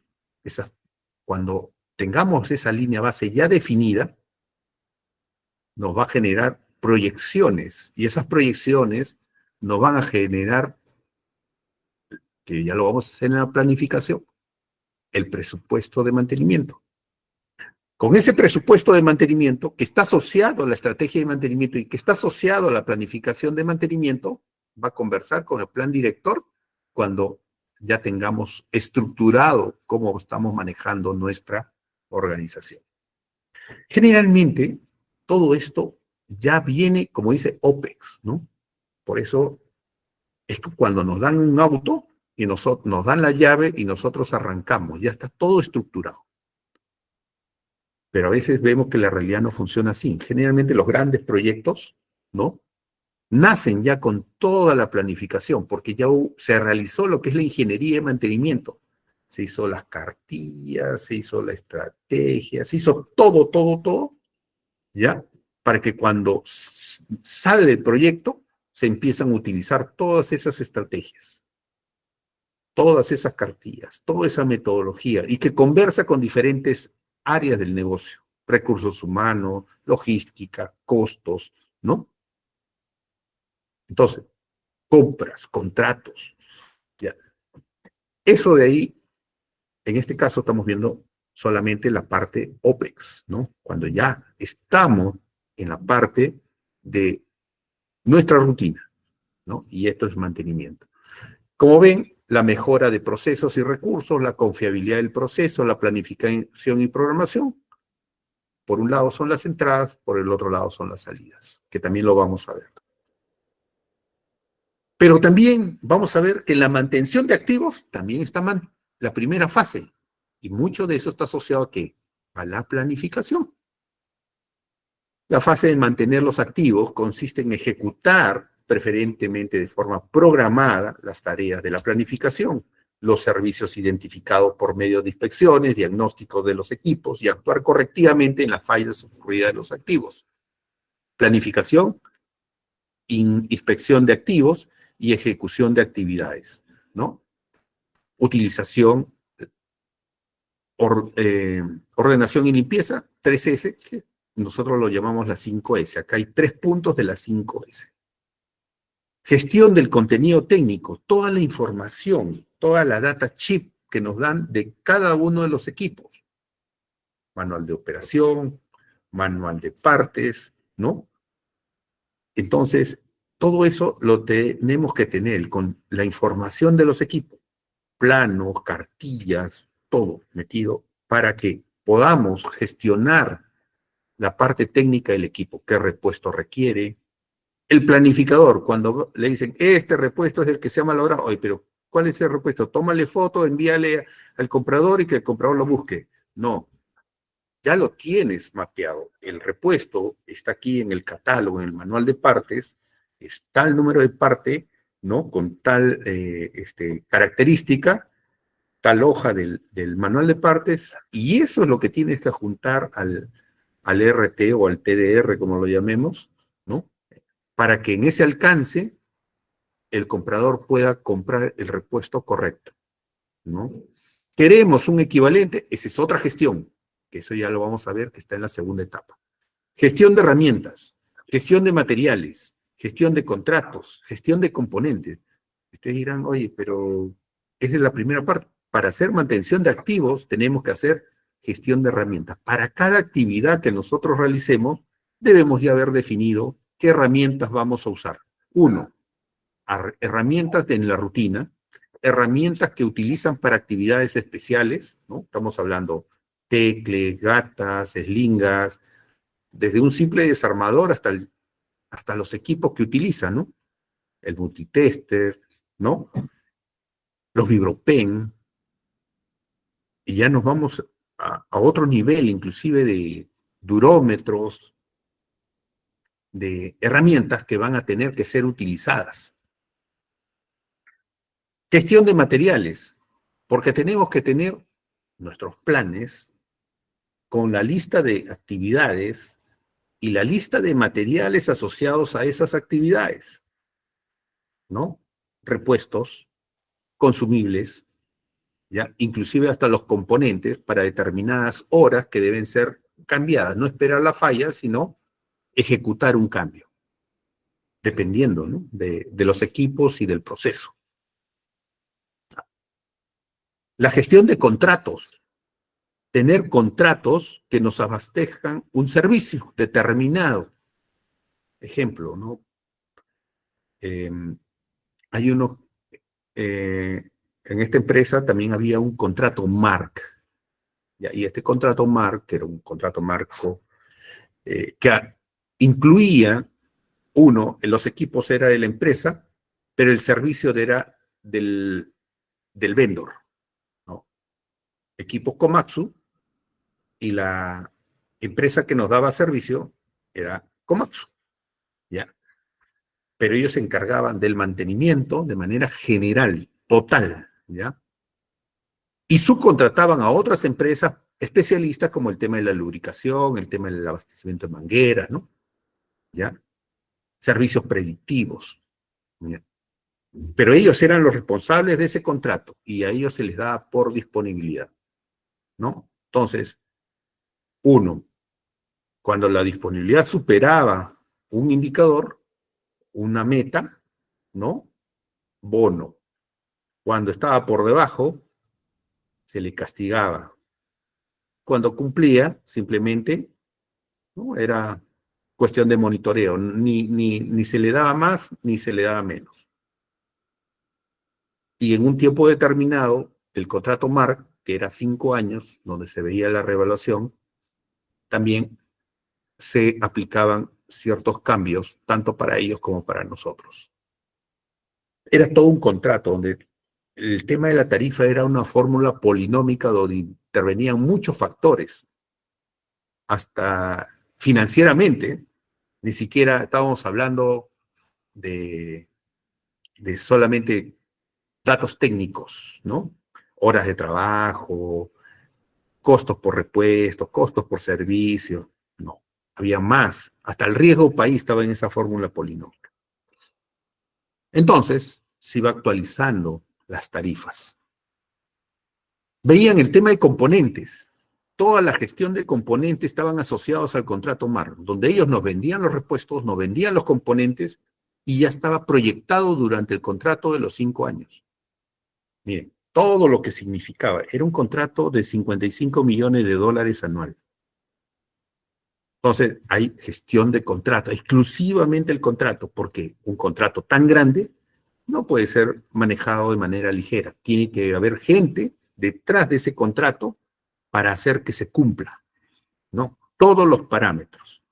[SPEAKER 1] cuando tengamos esa línea base ya definida, nos va a generar proyecciones, y esas proyecciones nos van a generar, que ya lo vamos a hacer en la planificación, el presupuesto de mantenimiento. Con ese presupuesto de mantenimiento, que está asociado a la estrategia de mantenimiento y que está asociado a la planificación de mantenimiento, va a conversar con el plan director cuando ya tengamos estructurado cómo estamos manejando nuestra organización. Generalmente, todo esto ya viene, como dice, OPEX, ¿no? Por eso es que cuando nos dan un auto y nos dan la llave y nosotros arrancamos. Ya está todo estructurado. Pero a veces vemos que la realidad no funciona así. Generalmente los grandes proyectos, ¿no?, nacen ya con toda la planificación, porque ya se realizó lo que es la ingeniería de mantenimiento. Se hizo las cartillas, se hizo la estrategia, se hizo todo, ¿ya? Para que cuando sale el proyecto, se empiezan a utilizar todas esas estrategias, todas esas cartillas, toda esa metodología, y que conversa con diferentes áreas del negocio, recursos humanos, logística, costos, ¿no? Entonces, compras, contratos, ya. Eso de ahí, en este caso estamos viendo solamente la parte OPEX, ¿no? Cuando ya estamos en la parte de nuestra rutina, ¿no? Y esto es mantenimiento. Como ven, la mejora de procesos y recursos, la confiabilidad del proceso, la planificación y programación, por un lado son las entradas, por el otro lado son las salidas, que también lo vamos a ver. Pero también vamos a ver que en la mantención de activos también está la primera fase. Y mucho de eso está asociado ¿a qué? A la planificación. La fase de mantener los activos consiste en ejecutar, preferentemente de forma programada, las tareas de la planificación, los servicios identificados por medio de inspecciones, diagnósticos de los equipos y actuar correctivamente en las fallas ocurridas de los activos. Planificación, inspección de activos y ejecución de actividades, ¿no? Utilización, ordenación y limpieza, 3S, que nosotros lo llamamos las 5S. Acá hay 3 puntos de las 5S. Gestión del contenido técnico, toda la información, toda la data chip que nos dan de cada uno de los equipos. Manual de operación, manual de partes, ¿no? Entonces, todo eso lo tenemos que tener con la información de los equipos, planos, cartillas, todo metido para que podamos gestionar la parte técnica del equipo, qué repuesto requiere. El planificador, cuando le dicen, este repuesto es el que se ha malogrado, oye, pero ¿cuál es el repuesto? Tómale foto, envíale al comprador y que el comprador lo busque. No, ya lo tienes mapeado. El repuesto está aquí en el catálogo, en el manual de partes, está el número de parte, ¿no? Con tal característica, tal hoja del manual de partes, y eso es lo que tienes que juntar al RT o al TDR, como lo llamemos, ¿no? Para que en ese alcance el comprador pueda comprar el repuesto correcto, ¿no? Queremos un equivalente, esa es otra gestión, que eso ya lo vamos a ver que está en la segunda etapa. Gestión de herramientas, gestión de materiales, gestión de contratos, gestión de componentes. Ustedes dirán, oye, pero esa es la primera parte. Para hacer mantención de activos tenemos que hacer gestión de herramientas. Para cada actividad que nosotros realicemos, debemos ya haber definido qué herramientas vamos a usar. Uno, herramientas en la rutina, herramientas que utilizan para actividades especiales, ¿no? Estamos hablando tecles, gatas, eslingas, desde un simple desarmador hasta los equipos que utilizan, ¿no? El multitester, ¿no? Los vibropen, y ya nos vamos a otro nivel, inclusive de durómetros, de herramientas que van a tener que ser utilizadas. Gestión de materiales, porque tenemos que tener nuestros planes con la lista de actividades y la lista de materiales asociados a esas actividades, ¿no? Repuestos, consumibles, ¿ya? Inclusive hasta los componentes para determinadas horas que deben ser cambiadas. No esperar la falla, sino ejecutar un cambio, dependiendo, ¿no? de los equipos y del proceso. La gestión de contratos. Tener contratos que nos abastezcan un servicio determinado. Ejemplo, ¿no? Hay uno, en esta empresa también había un contrato MARC, ¿ya? Y este contrato MARC, que era un contrato marco, que incluía, uno, los equipos era de la empresa, pero el servicio era del del vendor, ¿no? Equipos Komatsu, y la empresa que nos daba servicio era Komatsu, ¿ya? Pero ellos se encargaban del mantenimiento de manera general, total, ¿ya? Y subcontrataban a otras empresas especialistas como el tema de la lubricación, el tema del abastecimiento de mangueras, ¿no? ¿Ya? Servicios predictivos, ¿ya? Pero ellos eran los responsables de ese contrato y a ellos se les daba por disponibilidad, ¿no? Entonces, uno, cuando la disponibilidad superaba un indicador, una meta, ¿no? Bono. Cuando estaba por debajo, se le castigaba. Cuando cumplía, simplemente, ¿no? Era cuestión de monitoreo. Ni se le daba más, ni se le daba menos. Y en un tiempo determinado, el contrato MARC, que era 5 años, donde se veía la revaluación, también se aplicaban ciertos cambios, tanto para ellos como para nosotros. Era todo un contrato donde el tema de la tarifa era una fórmula polinómica donde intervenían muchos factores, hasta financieramente. Ni siquiera estábamos hablando de, de solamente datos técnicos, ¿no? Horas de trabajo, costos por repuestos, costos por servicio, no. Había más, hasta el riesgo país estaba en esa fórmula polinómica. Entonces, se iba actualizando las tarifas. Veían el tema de componentes. Toda la gestión de componentes estaban asociados al contrato MAR, donde ellos nos vendían los repuestos, nos vendían los componentes y ya estaba proyectado durante el contrato de los 5 años. Miren, todo lo que significaba. Era un contrato de 55 millones de dólares anual. Entonces, hay gestión de contrato, exclusivamente el contrato, porque un contrato tan grande no puede ser manejado de manera ligera. Tiene que haber gente detrás de ese contrato para hacer que se cumpla, ¿no? Todos los parámetros.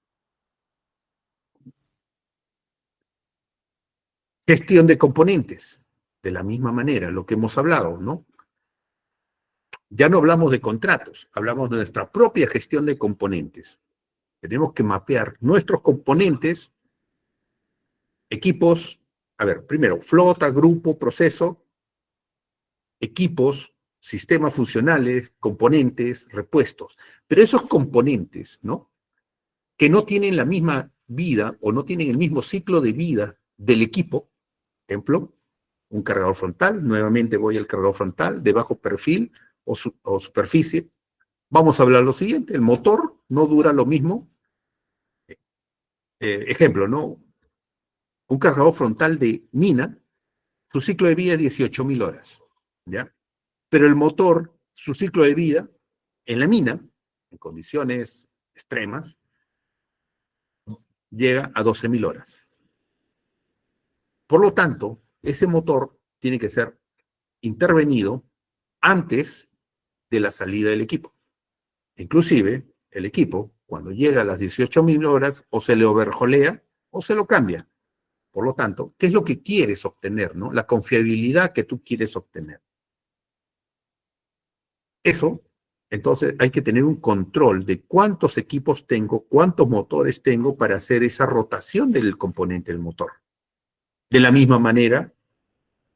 [SPEAKER 1] Gestión de componentes, de la misma manera, lo que hemos hablado, ¿no? Ya no hablamos de contratos, hablamos de nuestra propia gestión de componentes. Tenemos que mapear nuestros componentes, equipos, a ver, primero, flota, grupo, proceso, equipos, sistemas funcionales, componentes, repuestos. Pero esos componentes, ¿no? Que no tienen la misma vida o no tienen el mismo ciclo de vida del equipo, ejemplo, un cargador frontal, nuevamente voy al cargador frontal, de bajo perfil o superficie. Vamos a hablar lo siguiente, el motor no dura lo mismo. Ejemplo, ¿no? Un cargador frontal de mina, su ciclo de vida es 18.000 horas, ¿ya? Pero el motor, su ciclo de vida en la mina, en condiciones extremas, llega a 12.000 horas. Por lo tanto, ese motor tiene que ser intervenido antes de la salida del equipo. Inclusive, el equipo, cuando llega a las 18.000 horas, o se le overholea o se lo cambia. Por lo tanto, ¿qué es lo que quieres obtener, no? La confiabilidad que tú quieres obtener. Eso, entonces, hay que tener un control de cuántos equipos tengo, cuántos motores tengo para hacer esa rotación del componente del motor. De la misma manera,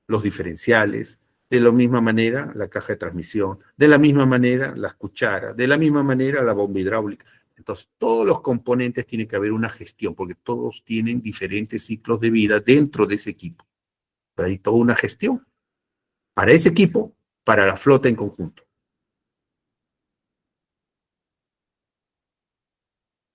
[SPEAKER 1] los diferenciales, de la misma manera, la caja de transmisión, de la misma manera, las cucharas, de la misma manera, la bomba hidráulica. Entonces, todos los componentes tienen que haber una gestión, porque todos tienen diferentes ciclos de vida dentro de ese equipo. Hay toda una gestión para ese equipo, para la flota en conjunto.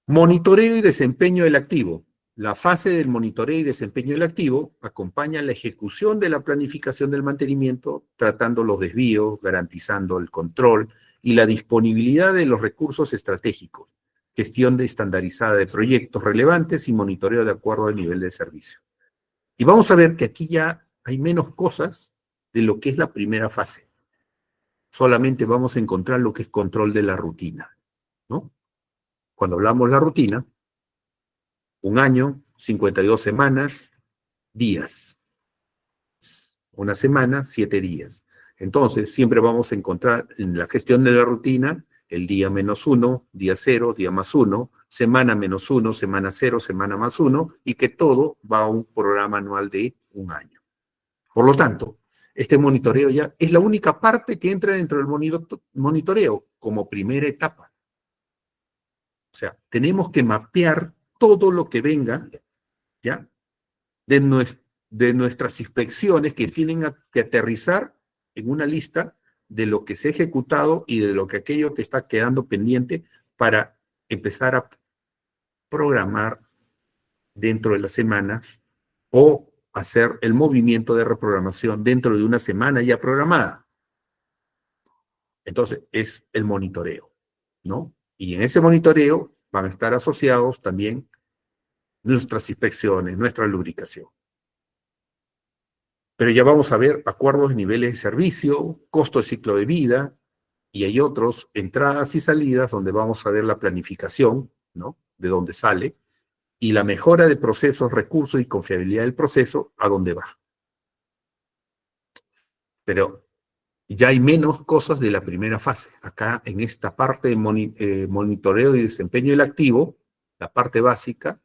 [SPEAKER 1] Monitoreo y desempeño del activo. La fase del monitoreo y desempeño del activo acompaña la ejecución de la planificación del mantenimiento, tratando los desvíos, garantizando el control y la disponibilidad de los recursos estratégicos, gestión estandarizada de proyectos relevantes y monitoreo de acuerdo al nivel de servicio. Y vamos a ver que aquí ya hay menos cosas de lo que es la primera fase. Solamente vamos a encontrar lo que es control de la rutina, ¿no? Cuando hablamos de la rutina, un año, 52 semanas, días. Una semana, 7 días. Entonces, siempre vamos a encontrar en la gestión de la rutina el día -1, día 0, día +1, semana -1, semana 0, semana +1, y que todo va a un programa anual de un año. Por lo tanto, este monitoreo ya es la única parte que entra dentro del monitoreo como primera etapa. O sea, tenemos que mapear todo lo que venga, ¿ya? De nuestras inspecciones que tienen que aterrizar en una lista de lo que se ha ejecutado y de lo que aquello que está quedando pendiente para empezar a programar dentro de las semanas o hacer el movimiento de reprogramación dentro de una semana ya programada. Entonces, es el monitoreo, ¿no? Y en ese monitoreo van a estar asociados también nuestras inspecciones, nuestra lubricación. Pero ya vamos a ver acuerdos de niveles de servicio, costo de ciclo de vida, y hay otros, entradas y salidas, donde vamos a ver la planificación, ¿no? De dónde sale, y la mejora de procesos, recursos y confiabilidad del proceso, a dónde va. Pero ya hay menos cosas de la primera fase. Acá, en esta parte de monitoreo y desempeño del activo, la parte básica,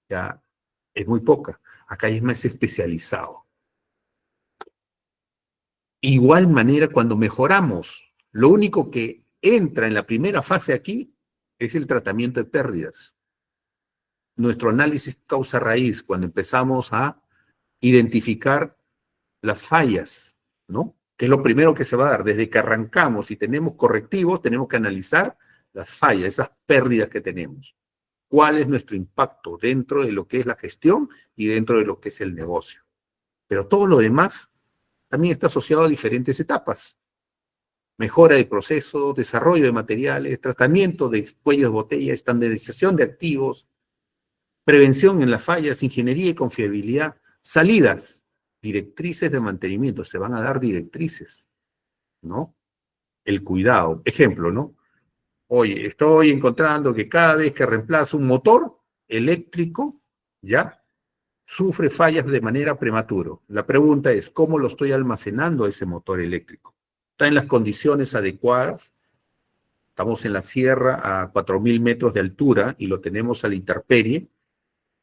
[SPEAKER 1] ya es muy poca. Acá es más especializado. Igual manera, cuando mejoramos, lo único que entra en la primera fase aquí es el tratamiento de pérdidas. Nuestro análisis causa-raíz, cuando empezamos a identificar las fallas, ¿no? Que es lo primero que se va a dar. Desde que arrancamos y tenemos correctivos, tenemos que analizar las fallas, esas pérdidas que tenemos. ¿Cuál es nuestro impacto dentro de lo que es la gestión y dentro de lo que es el negocio? Pero todo lo demás también está asociado a diferentes etapas. Mejora de proceso, desarrollo de materiales, tratamiento de cuellos de botella, estandarización de activos, prevención en las fallas, ingeniería y confiabilidad, salidas, directrices de mantenimiento, se van a dar directrices, ¿no? El cuidado, ejemplo, ¿no? Oye, estoy encontrando que cada vez que reemplazo un motor eléctrico, ¿ya? Sufre fallas de manera prematura. La pregunta es, ¿cómo lo estoy almacenando ese motor eléctrico? ¿Está en las condiciones adecuadas? Estamos en la sierra a 4.000 metros de altura y lo tenemos a la intemperie,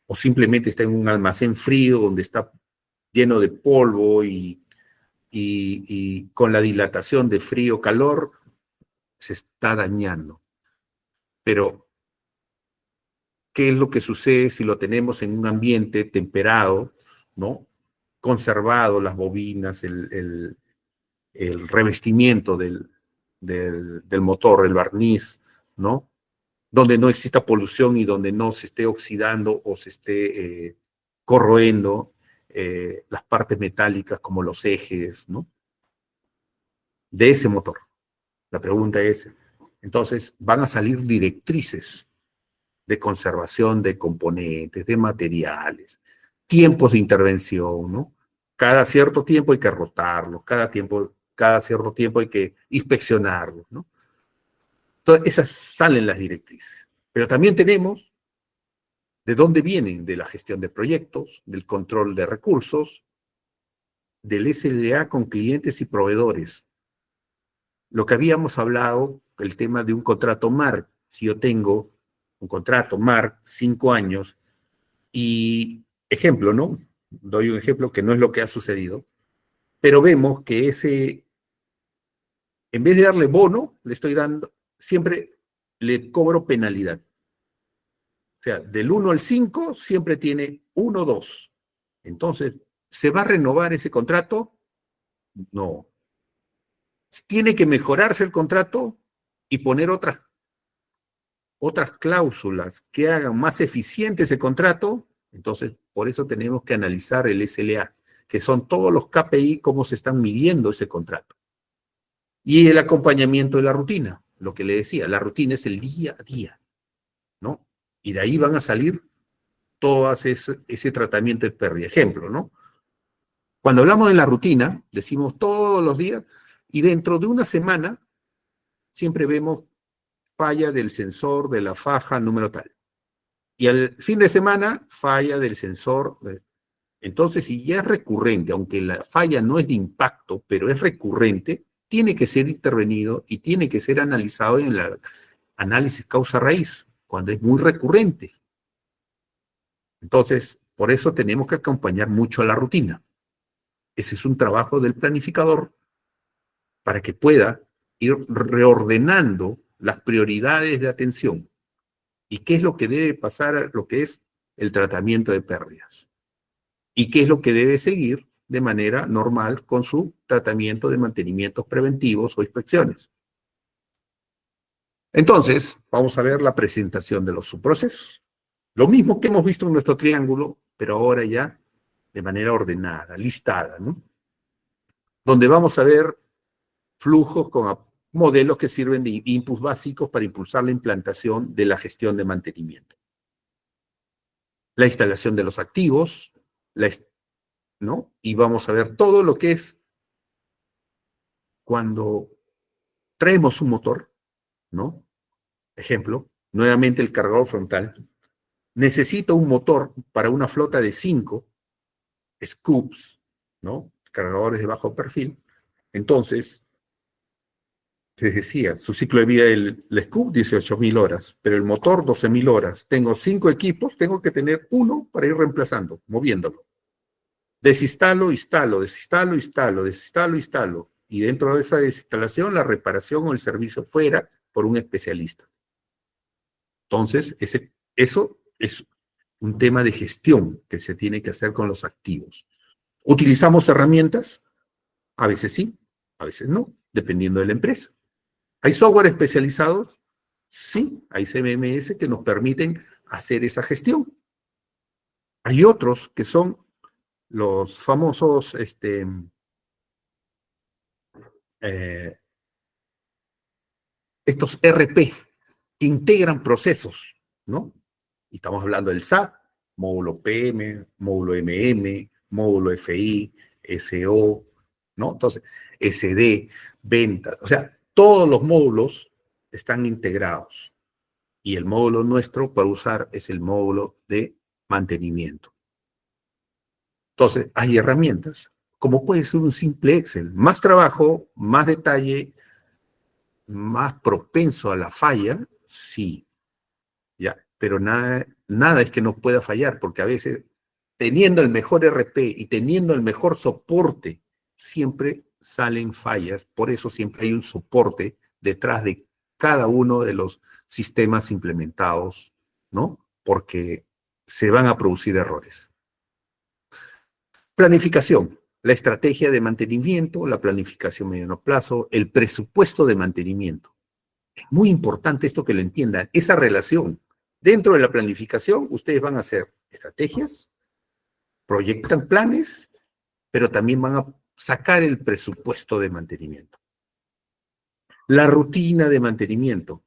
[SPEAKER 1] o simplemente está en un almacén frío donde está lleno de polvo y con la dilatación de frío-calor se está dañando. Pero, ¿qué es lo que sucede si lo tenemos en un ambiente temperado, ¿no? Conservado, las bobinas, el revestimiento del motor, el barniz, ¿no? Donde no exista polución y donde no se esté oxidando o se esté corroendo las partes metálicas como los ejes, ¿no? De ese motor. La pregunta es, entonces, van a salir directrices de conservación de componentes, de materiales, tiempos de intervención, ¿no? Cada cierto tiempo hay que rotarlos, cada cierto tiempo hay que inspeccionarlos, ¿no? Entonces, esas salen las directrices. Pero también tenemos de dónde vienen, de la gestión de proyectos, del control de recursos, del SLA con clientes y proveedores. Lo que habíamos hablado, el tema de un contrato MARC, si yo tengo un contrato MARC, 5 años, y ejemplo, ¿no? Doy un ejemplo que no es lo que ha sucedido, pero vemos que en vez de darle bono, le estoy dando, siempre le cobro penalidad. O sea, del 1 al 5 siempre tiene 1, 2. Entonces, ¿se va a renovar ese contrato? No. ¿Tiene que mejorarse el contrato y poner otras cláusulas que hagan más eficiente ese contrato? Entonces, por eso tenemos que analizar el SLA, que son todos los KPI, cómo se están midiendo ese contrato. Y el acompañamiento de la rutina, lo que le decía, la rutina es el día a día, ¿no? Y de ahí van a salir todo ese tratamiento de pérdida. Ejemplo, ¿no? Cuando hablamos de la rutina, decimos todos los días, y dentro de una semana siempre vemos falla del sensor de la faja número tal. Y al fin de semana, falla del sensor Entonces, si ya es recurrente, aunque la falla no es de impacto, pero es recurrente, tiene que ser intervenido y tiene que ser analizado en el análisis causa-raíz, cuando es muy recurrente. Entonces, por eso tenemos que acompañar mucho a la rutina. Ese es un trabajo del planificador para que pueda ir reordenando las prioridades de atención y qué es lo que debe pasar a lo que es el tratamiento de pérdidas y qué es lo que debe seguir de manera normal con su tratamiento de mantenimientos preventivos o inspecciones. Entonces, vamos a ver la presentación de los subprocesos. Lo mismo que hemos visto en nuestro triángulo, pero ahora ya de manera ordenada, listada, ¿no? Donde vamos a ver flujos con modelos que sirven de inputs básicos para impulsar la implantación de la gestión de mantenimiento. La instalación de los activos, ¿no? Y vamos a ver todo lo que es cuando traemos un motor, ¿no? Ejemplo, nuevamente el cargador frontal. Necesito un motor para una flota de 5 scoops, ¿no? Cargadores de bajo perfil. Entonces, les decía, su ciclo de vida del scoop, 18.000 horas, pero el motor, 12.000 horas. Tengo 5 equipos, tengo que tener uno para ir reemplazando, moviéndolo. Desinstalo, instalo, desinstalo, instalo, desinstalo, instalo. Y dentro de esa desinstalación, la reparación o el servicio fuera por un especialista. Entonces, eso es un tema de gestión que se tiene que hacer con los activos. ¿Utilizamos herramientas? A veces sí, a veces no, dependiendo de la empresa. ¿Hay software especializados? Sí, hay CMMS que nos permiten hacer esa gestión. Hay otros que son los famosos estos RP que integran procesos, ¿no? Y estamos hablando del SAP, módulo PM, módulo MM, módulo FI, SO, ¿no? Entonces, SD, ventas, o sea, todos los módulos están integrados. Y el módulo nuestro para usar es el módulo de mantenimiento. Entonces, hay herramientas, como puede ser un simple Excel. Más trabajo, más detalle, más propenso a la falla, sí, ya. Pero nada es que no pueda fallar, porque a veces, teniendo el mejor RP y teniendo el mejor soporte, siempre salen fallas. Por eso siempre hay un soporte detrás de cada uno de los sistemas implementados, ¿no? Porque se van a producir errores. Planificación. La estrategia de mantenimiento, la planificación a mediano plazo, el presupuesto de mantenimiento. Es muy importante esto que lo entiendan, esa relación. Dentro de la planificación, ustedes van a hacer estrategias, proyectan planes, pero también van a sacar el presupuesto de mantenimiento. La rutina de mantenimiento,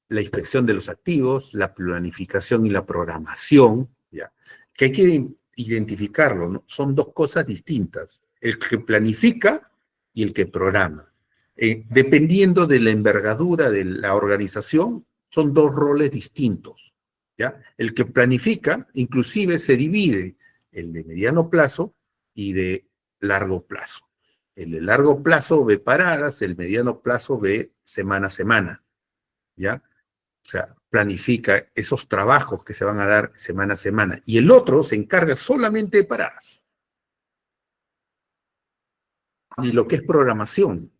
[SPEAKER 1] la inspección de los activos, la planificación y la programación, ¿ya? Que hay que identificarlo, ¿no? Son dos cosas distintas, el que planifica y el que programa. Dependiendo de la envergadura de la organización, son dos roles distintos, ¿ya? El que planifica, inclusive se divide el de mediano plazo y de largo plazo. El de largo plazo ve paradas, el mediano plazo ve semana a semana, ¿ya? O sea, planifica esos trabajos que se van a dar semana a semana. Y el otro se encarga solamente de paradas. Y lo que es programación,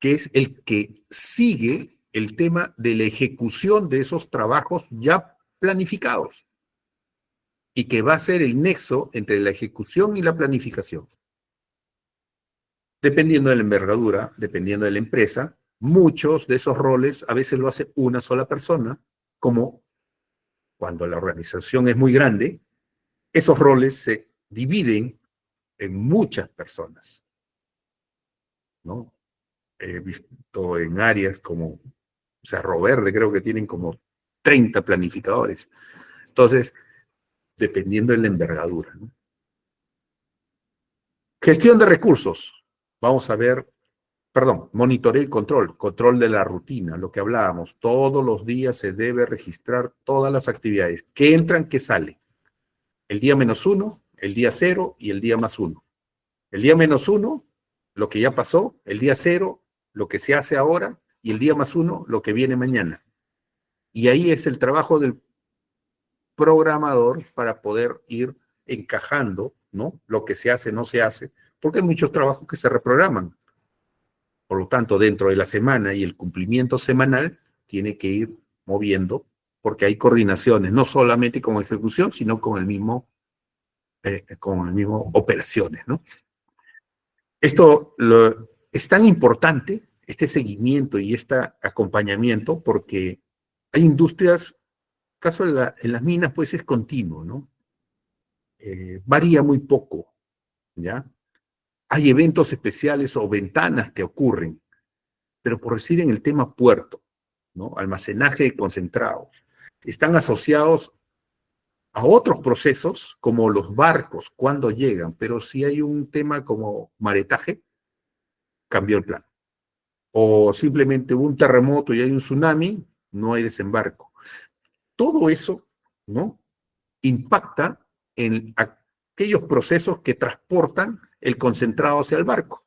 [SPEAKER 1] que es el que sigue el tema de la ejecución de esos trabajos ya planificados. Y que va a ser el nexo entre la ejecución y la planificación. Dependiendo de la envergadura, dependiendo de la empresa, muchos de esos roles a veces lo hace una sola persona, como cuando la organización es muy grande, esos roles se dividen en muchas personas, ¿no? He visto en áreas como Cerro Verde, creo que tienen como 30 planificadores. Entonces, dependiendo de la envergadura, ¿no? Gestión de recursos. Vamos a ver, monitoreo y control de la rutina, lo que hablábamos. Todos los días se debe registrar todas las actividades, que entran, que salen. El día -1, el día 0 y el día +1. El día -1, lo que ya pasó, el día 0, lo que se hace ahora, y el día +1, lo que viene mañana. Y ahí es el trabajo del programador para poder ir encajando, ¿no? Lo que se hace, no se hace, porque hay muchos trabajos que se reprograman. Por lo tanto, dentro de la semana y el cumplimiento semanal, tiene que ir moviendo, porque hay coordinaciones, no solamente con ejecución, sino con el mismo operaciones, ¿no? Esto es tan importante, este seguimiento y este acompañamiento, porque hay industrias, caso en las minas, pues es continuo, ¿no? Varía muy poco, ¿ya? Hay eventos especiales o ventanas que ocurren, pero por decir en el tema puerto, ¿no? Almacenaje de concentrados, están asociados a otros procesos como los barcos cuando llegan, pero si hay un tema como maretaje, cambió el plan. O simplemente hubo un terremoto y hay un tsunami, no hay desembarco. Todo eso, ¿no? Impacta en aquellos procesos que transportan el concentrado hacia el barco,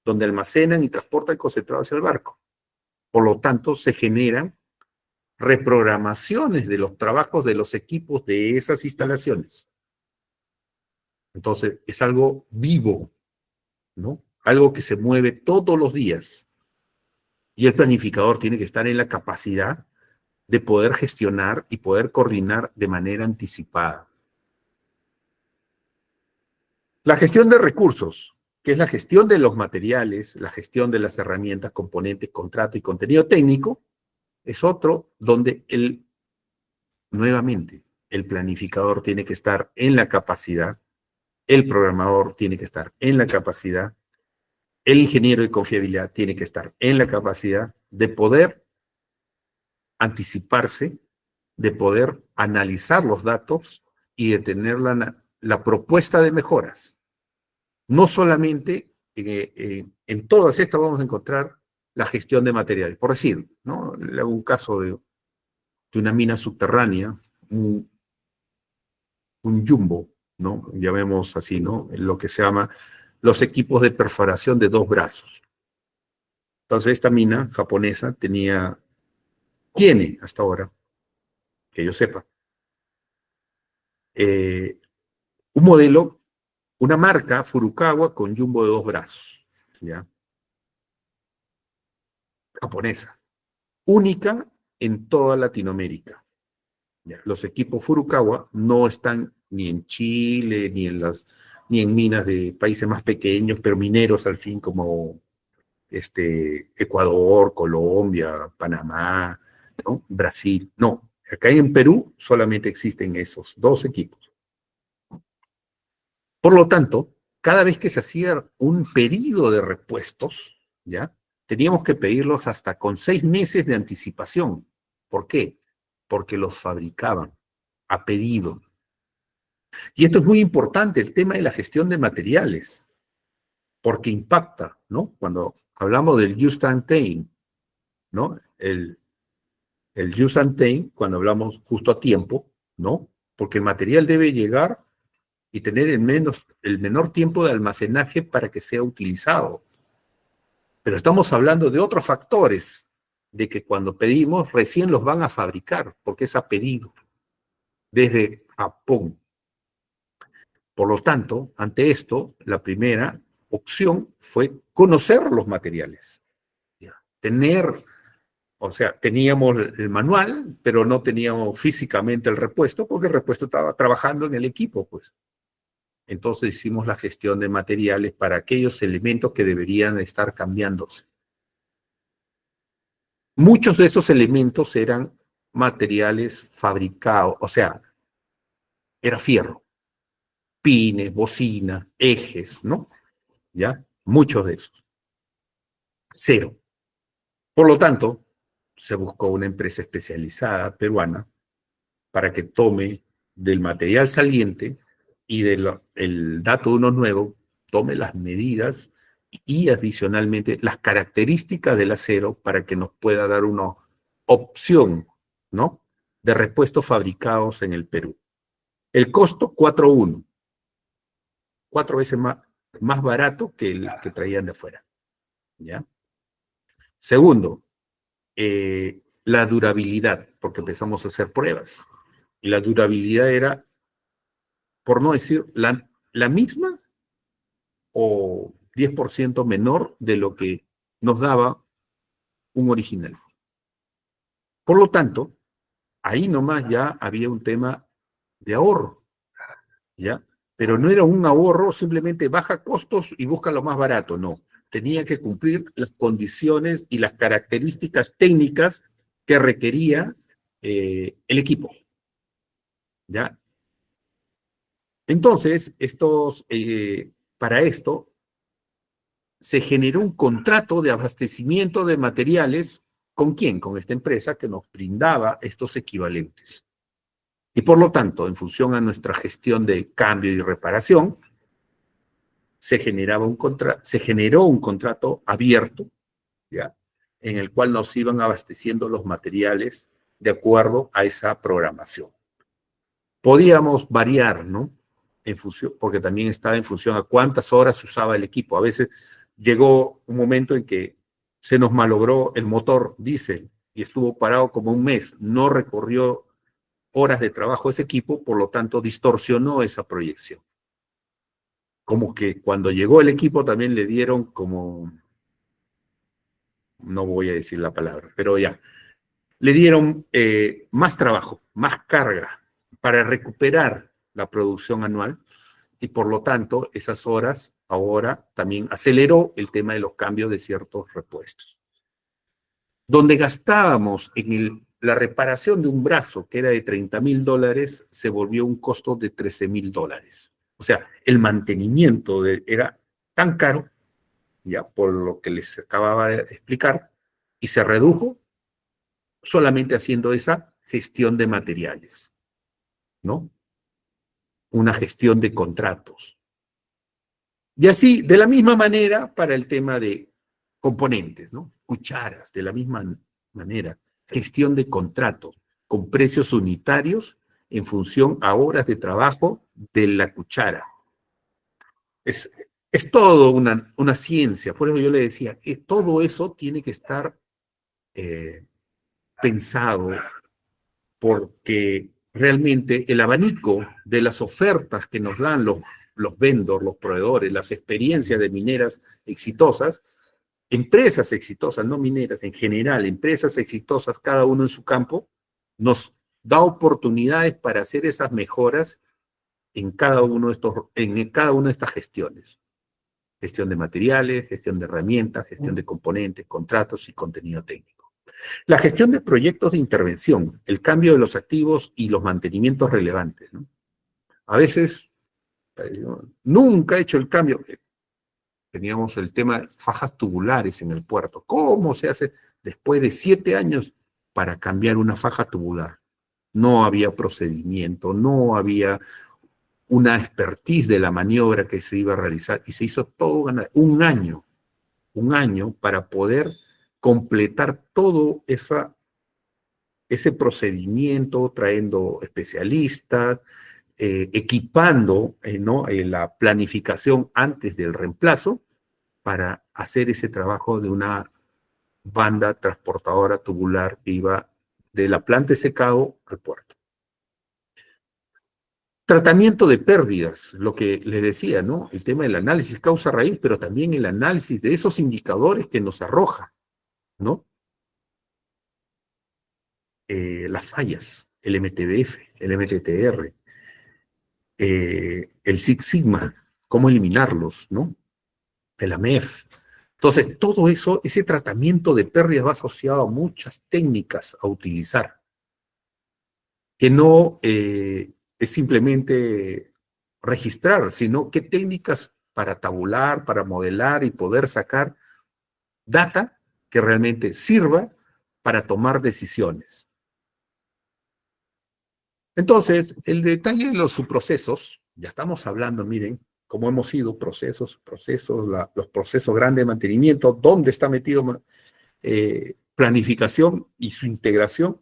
[SPEAKER 1] donde almacenan y transportan el concentrado hacia el barco. Por lo tanto, se generan reprogramaciones de los trabajos de los equipos de esas instalaciones. Entonces, es algo vivo, ¿no? Algo que se mueve todos los días. Y el planificador tiene que estar en la capacidad de poder gestionar y poder coordinar de manera anticipada. La gestión de recursos, que es la gestión de los materiales, la gestión de las herramientas, componentes, contrato y contenido técnico, es otro donde nuevamente, el planificador tiene que estar en la capacidad, el programador tiene que estar en la capacidad, el ingeniero de confiabilidad tiene que estar en la capacidad de poder anticiparse, de poder analizar los datos y de tener la propuesta de mejoras. No solamente en todas estas vamos a encontrar la gestión de materiales. Por decir, ¿no? Le hago un caso de una mina subterránea, un jumbo, ¿no? Llamemos así, ¿no? Lo que se llama los equipos de perforación de 2 brazos. Entonces, esta mina japonesa tiene hasta ahora, que yo sepa, un modelo, una marca Furukawa con jumbo de 2 brazos, ¿ya? Japonesa, única en toda Latinoamérica. ¿Ya? Los equipos Furukawa no están ni en Chile, ni en minas de países más pequeños, pero mineros al fin, como Ecuador, Colombia, Panamá, ¿no? Brasil. No, acá en Perú solamente existen esos 2 equipos. Por lo tanto, cada vez que se hacía un pedido de repuestos, ¿ya? Teníamos que pedirlos hasta con 6 meses de anticipación. ¿Por qué? Porque los fabricaban a pedido. Y esto es muy importante, el tema de la gestión de materiales, porque impacta, ¿no? Cuando hablamos del just and time, ¿no? El just and time, cuando hablamos justo a tiempo, ¿no? Porque el material debe llegar y tener el menor tiempo de almacenaje para que sea utilizado. Pero estamos hablando de otros factores, de que cuando pedimos recién los van a fabricar, porque es a pedido, desde Japón. Por lo tanto, ante esto, la primera opción fue conocer los materiales. O sea, teníamos el manual, pero no teníamos físicamente el repuesto, porque el repuesto estaba trabajando en el equipo, pues. Entonces hicimos la gestión de materiales para aquellos elementos que deberían estar cambiándose. Muchos de esos elementos eran materiales fabricados, o sea, era fierro, pines, bocina, ejes, ¿no? ¿Ya? Muchos de esos. 0. Por lo tanto, se buscó una empresa especializada peruana para que tome del material saliente y del dato de uno nuevo, tome las medidas y adicionalmente las características del acero para que nos pueda dar una opción, ¿no? De repuestos fabricados en el Perú. El costo 4.1. 4 veces más barato que el que traían de afuera. ¿Ya? Segundo, la durabilidad, porque empezamos a hacer pruebas. Y la durabilidad era, por no decir, la misma o 10% menor de lo que nos daba un original. Por lo tanto, ahí nomás ya había un tema de ahorro, ¿ya? Pero no era un ahorro simplemente baja costos y busca lo más barato, no. Tenía que cumplir las condiciones y las características técnicas que requería el equipo, ¿ya? Entonces, para esto se generó un contrato de abastecimiento de materiales. ¿Con quién? Con esta empresa que nos brindaba estos equivalentes. Y por lo tanto, en función a nuestra gestión de cambio y reparación, se generó un contrato abierto, ¿ya? En el cual nos iban abasteciendo los materiales de acuerdo a esa programación. Podíamos variar, ¿no? En función, porque también estaba en función a cuántas horas se usaba el equipo. A veces llegó un momento en que se nos malogró el motor diésel y estuvo parado como un mes, no recorrió horas de trabajo ese equipo, por lo tanto distorsionó esa proyección. Como que cuando llegó el equipo también le dieron como, no voy a decir la palabra, pero ya, le dieron más trabajo, más carga para recuperar la producción anual y por lo tanto esas horas ahora también aceleró el tema de los cambios de ciertos repuestos. Donde gastábamos en la reparación de un brazo que era de $30,000, se volvió un costo de $13,000. O sea, el mantenimiento era tan caro, ya por lo que les acababa de explicar, y se redujo solamente haciendo esa gestión de materiales, ¿no? Una gestión de contratos. Y así, de la misma manera, para el tema de componentes, ¿no? Cucharas, de la misma manera. Gestión de contratos con precios unitarios en función a horas de trabajo de la cuchara. Es todo una ciencia. Por eso yo le decía que todo eso tiene que estar pensado, porque realmente el abanico de las ofertas que nos dan los vendors, los proveedores, las experiencias de mineras exitosas, empresas exitosas, no mineras, en general, empresas exitosas, cada uno en su campo, nos da oportunidades para hacer esas mejoras en cada uno de estas gestiones. Gestión de materiales, gestión de herramientas, gestión de componentes, contratos y contenido técnico. La gestión de proyectos de intervención, el cambio de los activos y los mantenimientos relevantes, ¿no? A veces, nunca he hecho el cambio. Teníamos el tema de fajas tubulares en el puerto. ¿Cómo se hace después de 7 años para cambiar una faja tubular? No había procedimiento, no había una expertise de la maniobra que se iba a realizar y se hizo todo un año para poder completar todo ese procedimiento, trayendo especialistas, equipando ¿no? La planificación antes del reemplazo para hacer ese trabajo de una banda transportadora tubular que iba de la planta de secado al puerto. Tratamiento de pérdidas, lo que les decía, ¿no? El tema del análisis causa-raíz, pero también el análisis de esos indicadores que nos arroja, ¿no? Las fallas, el MTBF, el MTTR, el Six Sigma, cómo eliminarlos, ¿no? El AMEF. Entonces, todo eso, ese tratamiento de pérdidas va asociado a muchas técnicas a utilizar, que no es simplemente registrar, sino qué técnicas para tabular, para modelar y poder sacar data que realmente sirva para tomar decisiones. Entonces, el detalle de los subprocesos, ya estamos hablando, miren, cómo hemos ido procesos, los procesos grandes de mantenimiento, dónde está metido planificación y su integración.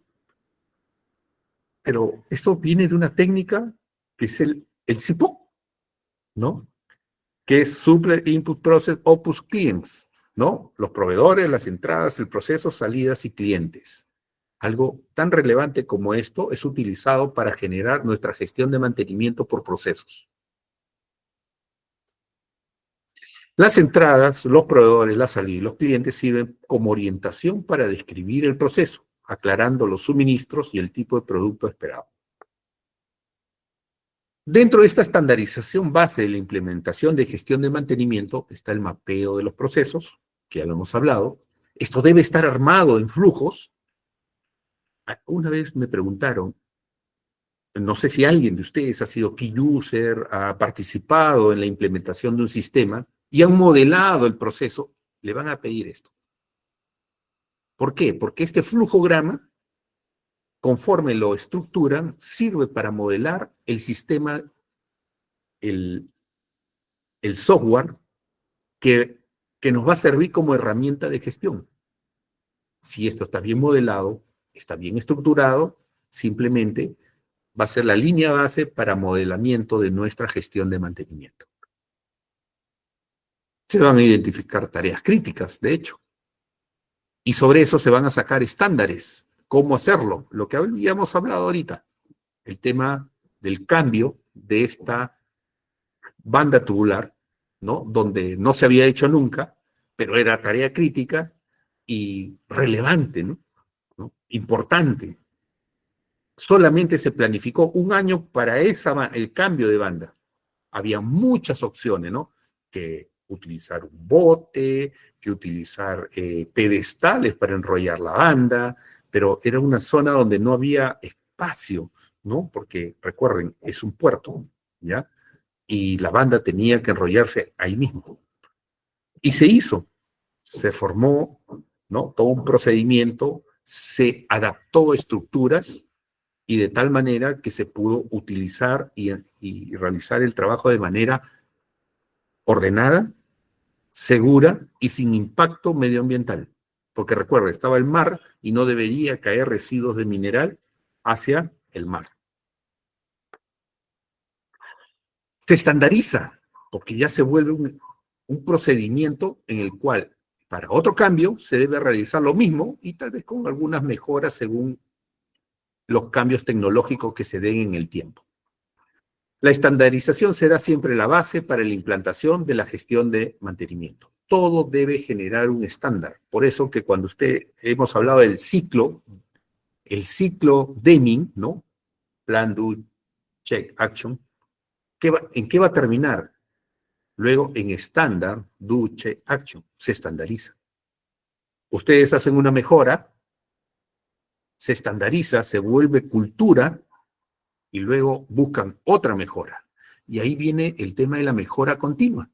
[SPEAKER 1] Pero esto viene de una técnica que es el CIPOC, ¿no? que es Supply Input Process Opus Clients, ¿no? Los proveedores, las entradas, el proceso, salidas y clientes. Algo tan relevante como esto es utilizado para generar nuestra gestión de mantenimiento por procesos. Las entradas, los proveedores, la salida y los clientes sirven como orientación para describir el proceso, aclarando los suministros y el tipo de producto esperado. Dentro de esta estandarización base de la implementación de gestión de mantenimiento está el mapeo de los procesos, que ya lo hemos hablado. Esto debe estar armado en flujos. Una vez me preguntaron, no sé si alguien de ustedes ha sido key user, ha participado en la implementación de un sistema y han modelado el proceso, le van a pedir esto. ¿Por qué? Porque este flujograma, conforme lo estructuran, sirve para modelar el sistema, el software que nos va a servir como herramienta de gestión. Si esto está bien modelado, está bien estructurado, simplemente va a ser la línea base para modelamiento de nuestra gestión de mantenimiento. Se van a identificar tareas críticas, de hecho. Y sobre eso se van a sacar estándares. ¿Cómo hacerlo? Lo que habíamos hablado ahorita. El tema del cambio de esta banda tubular, ¿no? Donde no se había hecho nunca, pero era tarea crítica y relevante, ¿no? Importante. Solamente se planificó un año para el cambio de banda. Había muchas opciones, ¿no? Que utilizar un bote, que utilizar pedestales para enrollar la banda, pero era una zona donde no había espacio, ¿no? Porque, recuerden, es un puerto, ¿ya? Y la banda tenía que enrollarse ahí mismo. Y se hizo, se formó, ¿no? Todo un procedimiento, se adaptó estructuras y de tal manera que se pudo utilizar y realizar el trabajo de manera ordenada, segura y sin impacto medioambiental. Porque recuerda, estaba el mar y no debería caer residuos de mineral hacia el mar. Se estandariza, porque ya se vuelve un procedimiento en el cual para otro cambio se debe realizar lo mismo y tal vez con algunas mejoras según los cambios tecnológicos que se den en el tiempo. La estandarización será siempre la base para la implantación de la gestión de mantenimiento. Todo debe generar un estándar. Por eso que cuando hemos hablado del ciclo, el ciclo Deming, ¿no? Plan, do, check, action. ¿En qué va a terminar? Luego en estándar, do, check, action. Se estandariza. Ustedes hacen una mejora, se estandariza, se vuelve cultura y luego buscan otra mejora. Y ahí viene el tema de la mejora continua.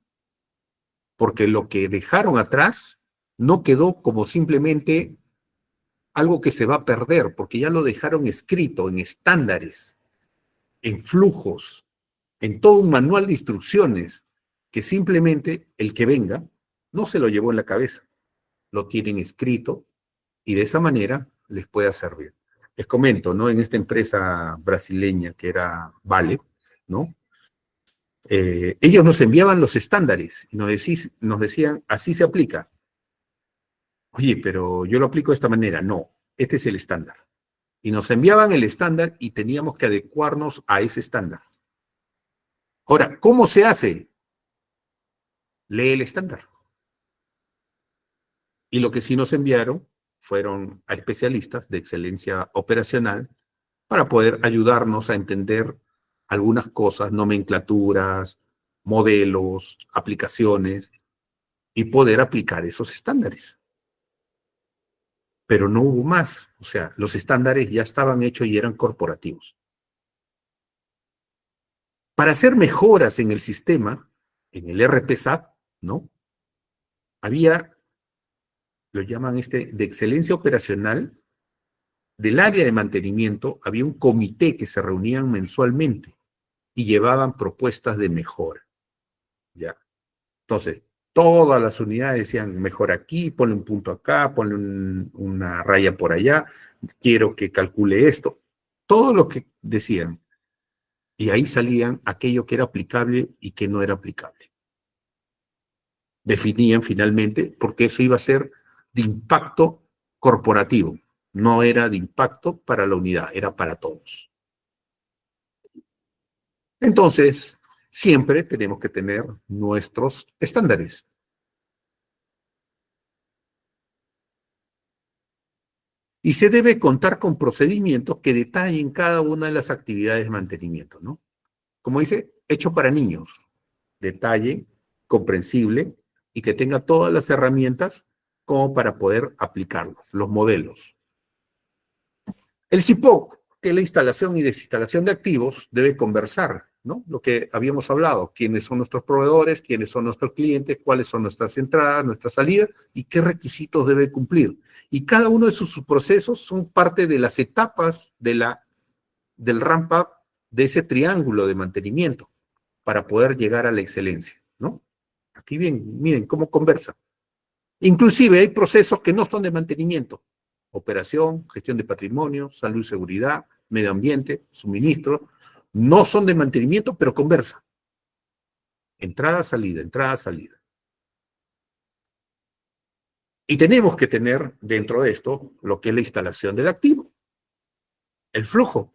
[SPEAKER 1] Porque lo que dejaron atrás no quedó como simplemente algo que se va a perder, porque ya lo dejaron escrito en estándares, en flujos, en todo un manual de instrucciones, que simplemente el que venga no se lo llevó en la cabeza, lo tienen escrito y de esa manera les pueda servir. Les comento, ¿no? En esta empresa brasileña que era Vale, ¿no? Ellos nos enviaban los estándares y nos decían, así se aplica. Oye, pero yo lo aplico de esta manera. No, este es el estándar. Y nos enviaban el estándar y teníamos que adecuarnos a ese estándar. Ahora, ¿cómo se hace? Lee el estándar. Y lo que sí nos enviaron fueron a especialistas de excelencia operacional para poder ayudarnos a entender algunas cosas, nomenclaturas, modelos, aplicaciones, y poder aplicar esos estándares. Pero no hubo más. O sea, los estándares ya estaban hechos y eran corporativos. Para hacer mejoras en el sistema, en el RP-SAP, ¿no? Había, lo llaman de excelencia operacional, del área de mantenimiento, había un comité que se reunían mensualmente y llevaban propuestas de mejora. ¿Ya? Entonces, todas las unidades decían, mejor aquí, ponle un punto acá, ponle una raya por allá, quiero que calcule esto. Todo lo que decían. Y ahí salían aquello que era aplicable y que no era aplicable. definían finalmente, porque eso iba a ser de impacto corporativo, no era de impacto para la unidad, era para todos. Entonces, siempre tenemos que tener nuestros estándares. Y se debe contar con procedimientos que detallen cada una de las actividades de mantenimiento, ¿no? Como dice, hecho para niños, detalle, comprensible y que tenga todas las herramientas como para poder aplicarlos, los modelos. El CIPOC, que es la instalación y desinstalación de activos, debe conversar, ¿no? Lo que habíamos hablado, quiénes son nuestros proveedores, quiénes son nuestros clientes, cuáles son nuestras entradas, nuestras salidas y qué requisitos debe cumplir. Y cada uno de sus procesos son parte de las etapas del ramp-up de ese triángulo de mantenimiento para poder llegar a la excelencia, ¿no? Aquí bien, miren cómo conversa. Inclusive hay procesos que no son de mantenimiento. Operación, gestión de patrimonio, salud y seguridad, medio ambiente, suministro. No son de mantenimiento, pero conversan. Entrada, salida, entrada, salida. Y tenemos que tener dentro de esto lo que es la instalación del activo. El flujo.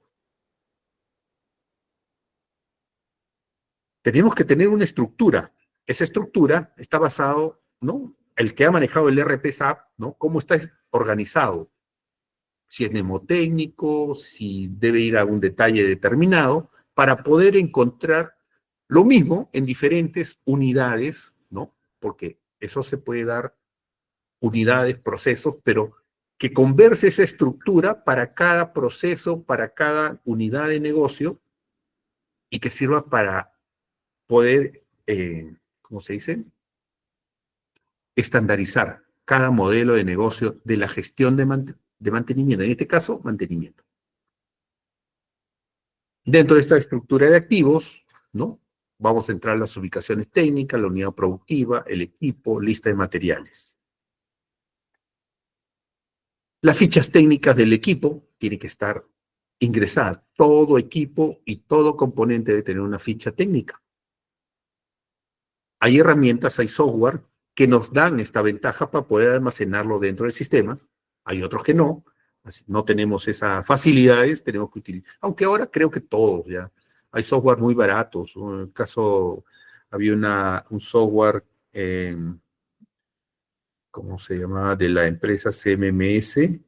[SPEAKER 1] Tenemos que tener una estructura. Esa estructura está basado, ¿no? El que ha manejado el RP SAP, ¿no? Cómo está organizado. Si es mnemotécnico, si debe ir a un detalle determinado, para poder encontrar lo mismo en diferentes unidades, ¿no? Porque eso se puede dar unidades, procesos, pero que converse esa estructura para cada proceso, para cada unidad de negocio y que sirva para poder, ¿cómo se dice? Estandarizar cada modelo de negocio de la gestión de mantenimiento, en este caso, mantenimiento. Dentro de esta estructura de activos, ¿no? Vamos a entrar las ubicaciones técnicas, la unidad productiva, el equipo, lista de materiales. Las fichas técnicas del equipo tienen que estar ingresadas. Todo equipo y todo componente debe tener una ficha técnica. Hay herramientas, hay software que nos dan esta ventaja para poder almacenarlo dentro del sistema. Hay otros que no. No tenemos esas facilidades, tenemos que utilizar. Aunque ahora creo que todos ya. Hay software muy baratos. En el caso, había un software, ¿cómo se llamaba? De la empresa CMMS.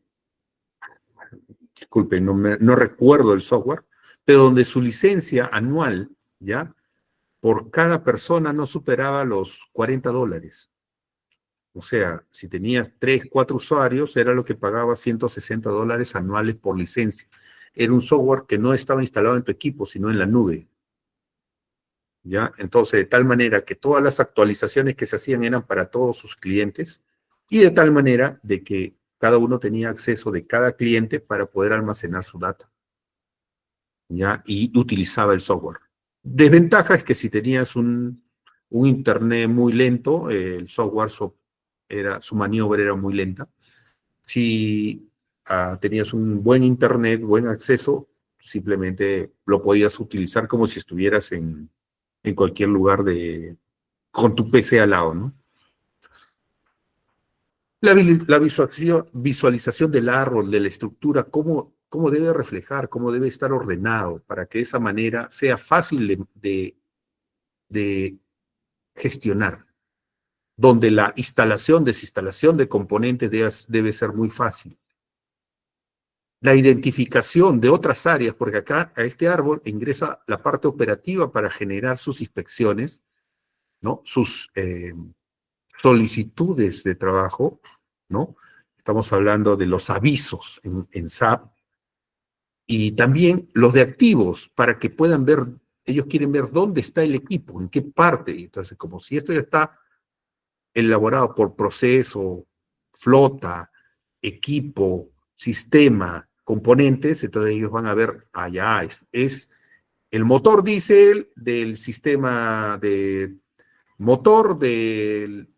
[SPEAKER 1] Disculpen, no recuerdo el software, pero donde su licencia anual, ¿ya? Por cada persona no superaba los $40. O sea, si tenías 3, 4 usuarios, era lo que pagaba $160 anuales por licencia. Era un software que no estaba instalado en tu equipo, sino en la nube. ¿Ya? Entonces, de tal manera que todas las actualizaciones que se hacían eran para todos sus clientes y de tal manera de que cada uno tenía acceso de cada cliente para poder almacenar su data. ¿Ya? Y utilizaba el software. Desventaja es que si tenías un internet muy lento, el software su maniobra era muy lenta. Si tenías un buen internet, buen acceso, simplemente lo podías utilizar como si estuvieras en cualquier lugar con tu PC al lado, ¿no? La visualización del árbol, de la estructura, cómo debe reflejar, cómo debe estar ordenado, para que de esa manera sea fácil de gestionar, donde la instalación, desinstalación de componentes debe ser muy fácil. La identificación de otras áreas, porque acá a este árbol ingresa la parte operativa para generar sus inspecciones, ¿no? Sus solicitudes de trabajo, ¿no? Estamos hablando de los avisos en SAP, y también los de activos, para que puedan ver, ellos quieren ver dónde está el equipo, en qué parte. Entonces, como si esto ya está elaborado por proceso, flota, equipo, sistema, componentes, entonces ellos van a ver, allá es el motor diésel del sistema de motor del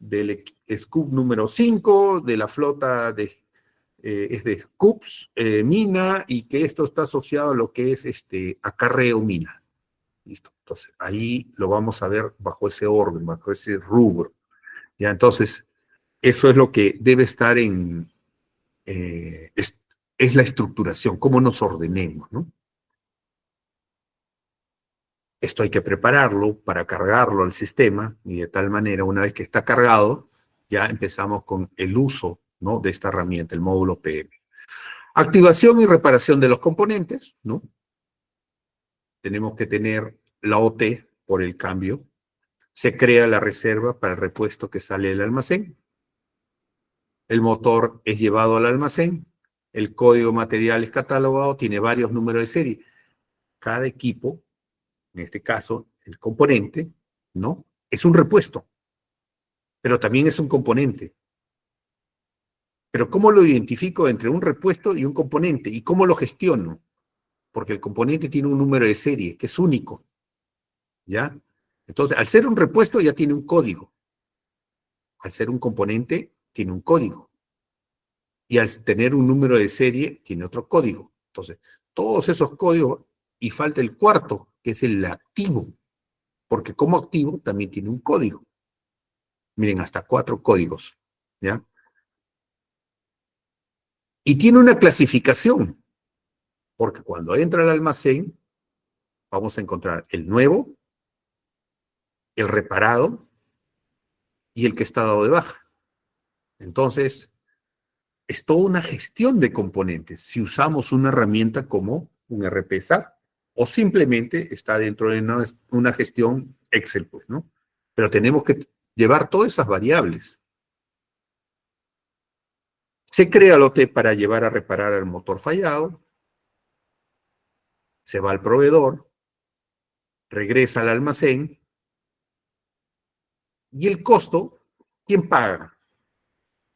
[SPEAKER 1] SCUP número 5, de la flota es de SCUPS, mina, y que esto está asociado a lo que es acarreo mina. Listo. Entonces, ahí lo vamos a ver bajo ese orden, bajo ese rubro. Ya, entonces, eso es lo que debe estar es la estructuración, cómo nos ordenemos, ¿no? Esto hay que prepararlo para cargarlo al sistema y de tal manera, una vez que está cargado, ya empezamos con el uso, ¿no?, de esta herramienta, el módulo PM. Activación y reparación de los componentes, ¿no? Tenemos que tener la OT por el cambio. Se crea la reserva para el repuesto que sale del almacén. El motor es llevado al almacén. El código material es catalogado, tiene varios números de serie. Cada equipo, en este caso, el componente, ¿no?, es un repuesto, pero también es un componente. Pero ¿cómo lo identifico entre un repuesto y un componente? ¿Y cómo lo gestiono? Porque el componente tiene un número de serie que es único, ¿ya? Entonces, al ser un repuesto ya tiene un código. Al ser un componente, tiene un código. Y al tener un número de serie, tiene otro código. Entonces, todos esos códigos, y falta el cuarto, que es el activo, porque como activo también tiene un código. Miren, hasta 4 códigos, ¿ya? Y tiene una clasificación, porque cuando entra al almacén, vamos a encontrar el nuevo, el reparado y el que está dado de baja. Entonces, es toda una gestión de componentes si usamos una herramienta como un RPSAP o simplemente está dentro de una gestión Excel, pues, ¿no? Pero tenemos que llevar todas esas variables. Se crea el OT para llevar a reparar el motor fallado, se va al proveedor, regresa al almacén y el costo, ¿quién paga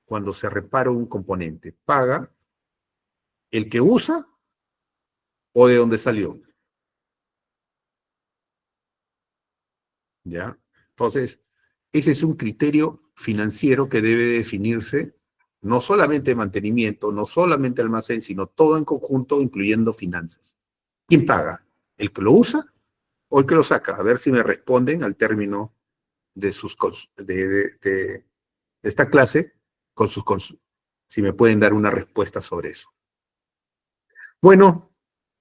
[SPEAKER 1] cuando se repara un componente? ¿Paga el que usa o de dónde salió? ¿Ya? Entonces, ese es un criterio financiero que debe definirse, no solamente mantenimiento, no solamente almacén, sino todo en conjunto, incluyendo finanzas. ¿Quién paga? ¿El que lo usa o el que lo saca? A ver si me responden al término de esta clase, si me pueden dar una respuesta sobre eso. Bueno,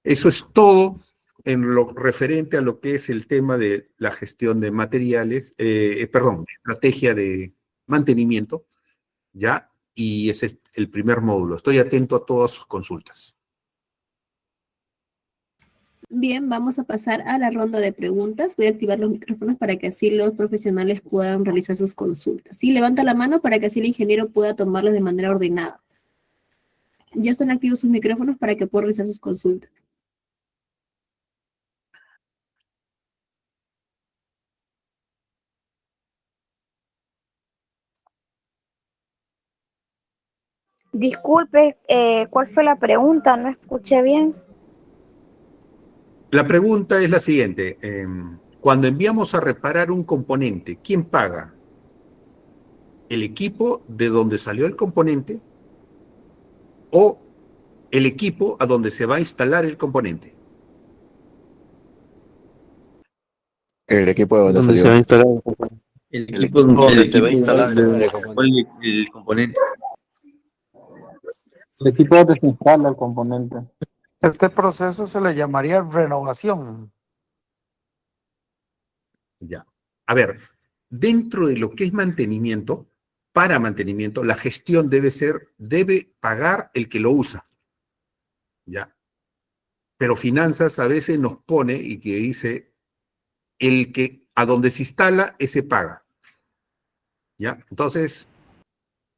[SPEAKER 1] eso es todo en lo referente a lo que es el tema de la gestión de materiales, estrategia de mantenimiento, ¿ya? Y ese es el primer módulo. Estoy atento a todas sus consultas.
[SPEAKER 3] Bien, vamos a pasar a la ronda de preguntas. Voy a activar los micrófonos para que así los profesionales puedan realizar sus consultas. Sí, levanta la mano para que así el ingeniero pueda tomarlos de manera ordenada. Ya están activos sus micrófonos para que puedan realizar sus consultas.
[SPEAKER 4] Disculpe, ¿cuál fue la pregunta? No escuché bien.
[SPEAKER 1] La pregunta es la siguiente. Cuando enviamos a reparar un componente, ¿quién paga? ¿El equipo de donde salió el componente o el equipo a donde se va a instalar el componente?
[SPEAKER 5] El equipo de donde
[SPEAKER 6] ¿Dónde se
[SPEAKER 5] salió.
[SPEAKER 6] va a instalar el componente? El equipo donde se va a instalar el componente.
[SPEAKER 7] El equipo donde se instala el componente.
[SPEAKER 8] Este proceso se le llamaría renovación.
[SPEAKER 1] Ya. A ver, dentro de lo que es mantenimiento, para mantenimiento, la gestión debe pagar el que lo usa. ¿Ya? Pero finanzas a veces nos pone y que dice, el que a donde se instala, ese paga. ¿Ya? Entonces,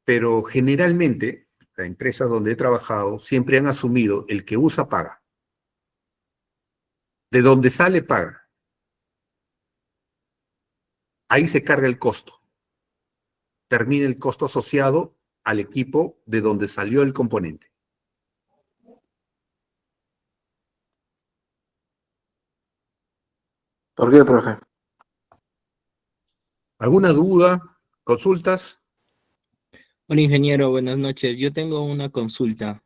[SPEAKER 1] pero generalmente, las empresas donde he trabajado siempre han asumido el que usa paga. De donde sale paga. Ahí se carga el costo. Termina el costo asociado al equipo de donde salió el componente.
[SPEAKER 7] ¿Por qué, profe?
[SPEAKER 1] ¿Alguna duda? ¿Consultas?
[SPEAKER 6] Hola, ingeniero, buenas noches. Yo tengo una consulta.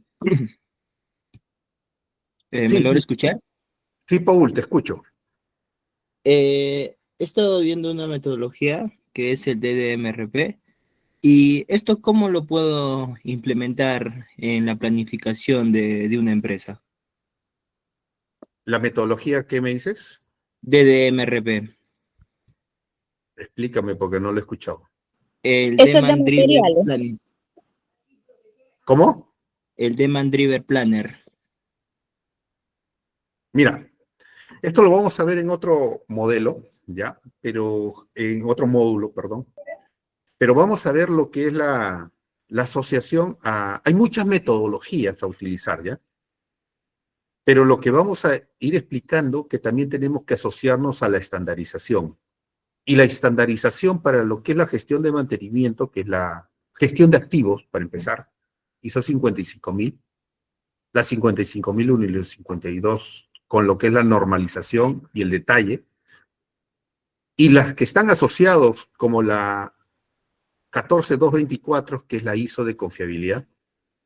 [SPEAKER 6] ¿Me logra escuchar?
[SPEAKER 1] Sí, Paul, te escucho.
[SPEAKER 6] He estado viendo una metodología que es el DDMRP,
[SPEAKER 9] ¿Y esto cómo lo puedo implementar en la planificación de una empresa?
[SPEAKER 1] ¿La metodología qué me dices?
[SPEAKER 9] DDMRP.
[SPEAKER 1] Explícame porque no lo he escuchado.
[SPEAKER 9] El
[SPEAKER 4] Eso es de
[SPEAKER 9] Demand Driver
[SPEAKER 4] materiales.
[SPEAKER 9] Planning.
[SPEAKER 1] ¿Cómo?
[SPEAKER 9] El Demand Driver Planner.
[SPEAKER 1] Mira, esto lo vamos a ver en otro modelo, ¿ya? Pero en otro módulo, perdón. Pero vamos a ver lo que es la asociación a... Hay muchas metodologías a utilizar, ¿ya? Pero lo que vamos a ir explicando que también tenemos que asociarnos a la estandarización. Y la estandarización para lo que es la gestión de mantenimiento, que es la gestión de activos, para empezar, ISO 55000, la 55001 y la 52, con lo que es la normalización y el detalle, y las que están asociados como la 14224, que es la ISO de confiabilidad,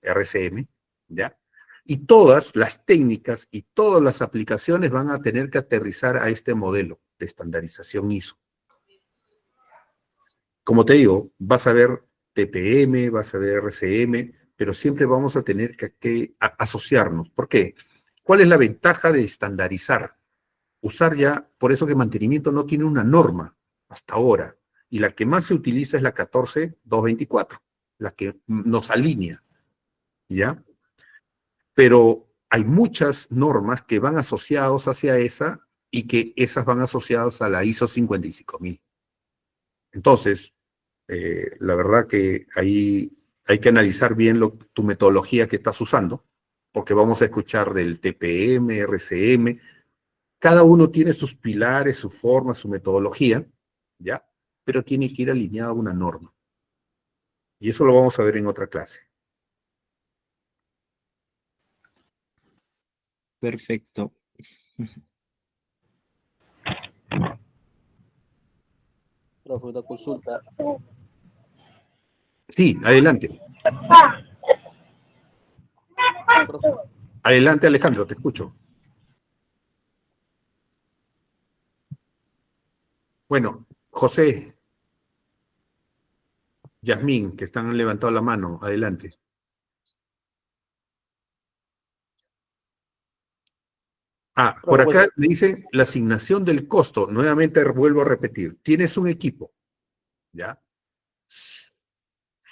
[SPEAKER 1] RCM, ¿ya? Y todas las técnicas y todas las aplicaciones van a tener que aterrizar a este modelo de estandarización ISO. Como te digo, vas a ver TPM, vas a ver RCM, pero siempre vamos a tener que asociarnos. ¿Por qué? ¿Cuál es la ventaja de estandarizar? Usar ya, por eso que mantenimiento no tiene una norma hasta ahora, y la que más se utiliza es la 14224, la que nos alinea, ¿ya? Pero hay muchas normas que van asociados hacia esa y que esas van asociadas a la ISO 55000. Entonces, la verdad que ahí hay que analizar bien tu metodología que estás usando, porque vamos a escuchar del TPM, RCM, cada uno tiene sus pilares, su forma, su metodología, ¿ya? Pero tiene que ir alineado a una norma. Y eso lo vamos a ver en otra clase.
[SPEAKER 9] Perfecto.
[SPEAKER 10] Profe, una consulta.
[SPEAKER 1] Sí, adelante.
[SPEAKER 10] Profe,
[SPEAKER 1] Adelante, Alejandro, te escucho. Bueno, José, Yasmín, que están levantando la mano, adelante. Por acá me dicen la asignación del costo. Nuevamente vuelvo a repetir. Tienes un equipo, ¿ya?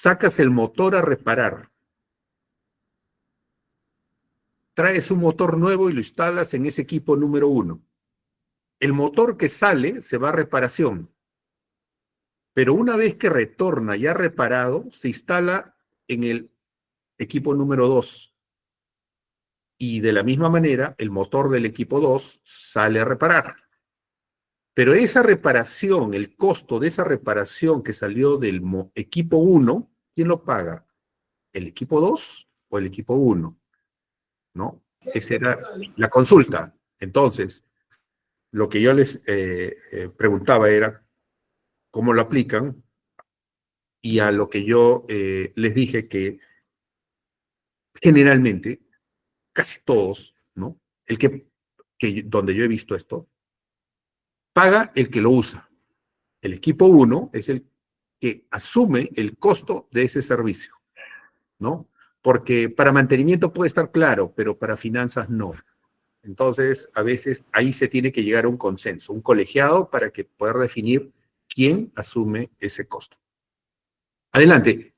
[SPEAKER 1] Sacas el motor a reparar. Traes un motor nuevo y lo instalas en ese equipo número 1. El motor que sale se va a reparación. Pero una vez que retorna ya reparado, se instala en el equipo número 2. Y de la misma manera, el motor del equipo 2 sale a reparar. Pero esa reparación, el costo de esa reparación que salió del equipo 1, ¿quién lo paga? ¿El equipo 2 o el equipo 1? ¿No? Esa era la consulta. Entonces, lo que yo les preguntaba era cómo lo aplican, y a lo que yo les dije que generalmente, casi todos, ¿no? Donde yo he visto esto, paga el que lo usa. El equipo 1 es el que asume el costo de ese servicio, ¿no? Porque para mantenimiento puede estar claro, pero para finanzas no. Entonces, a veces ahí se tiene que llegar a un consenso, un colegiado para que poder definir quién asume ese costo. Adelante.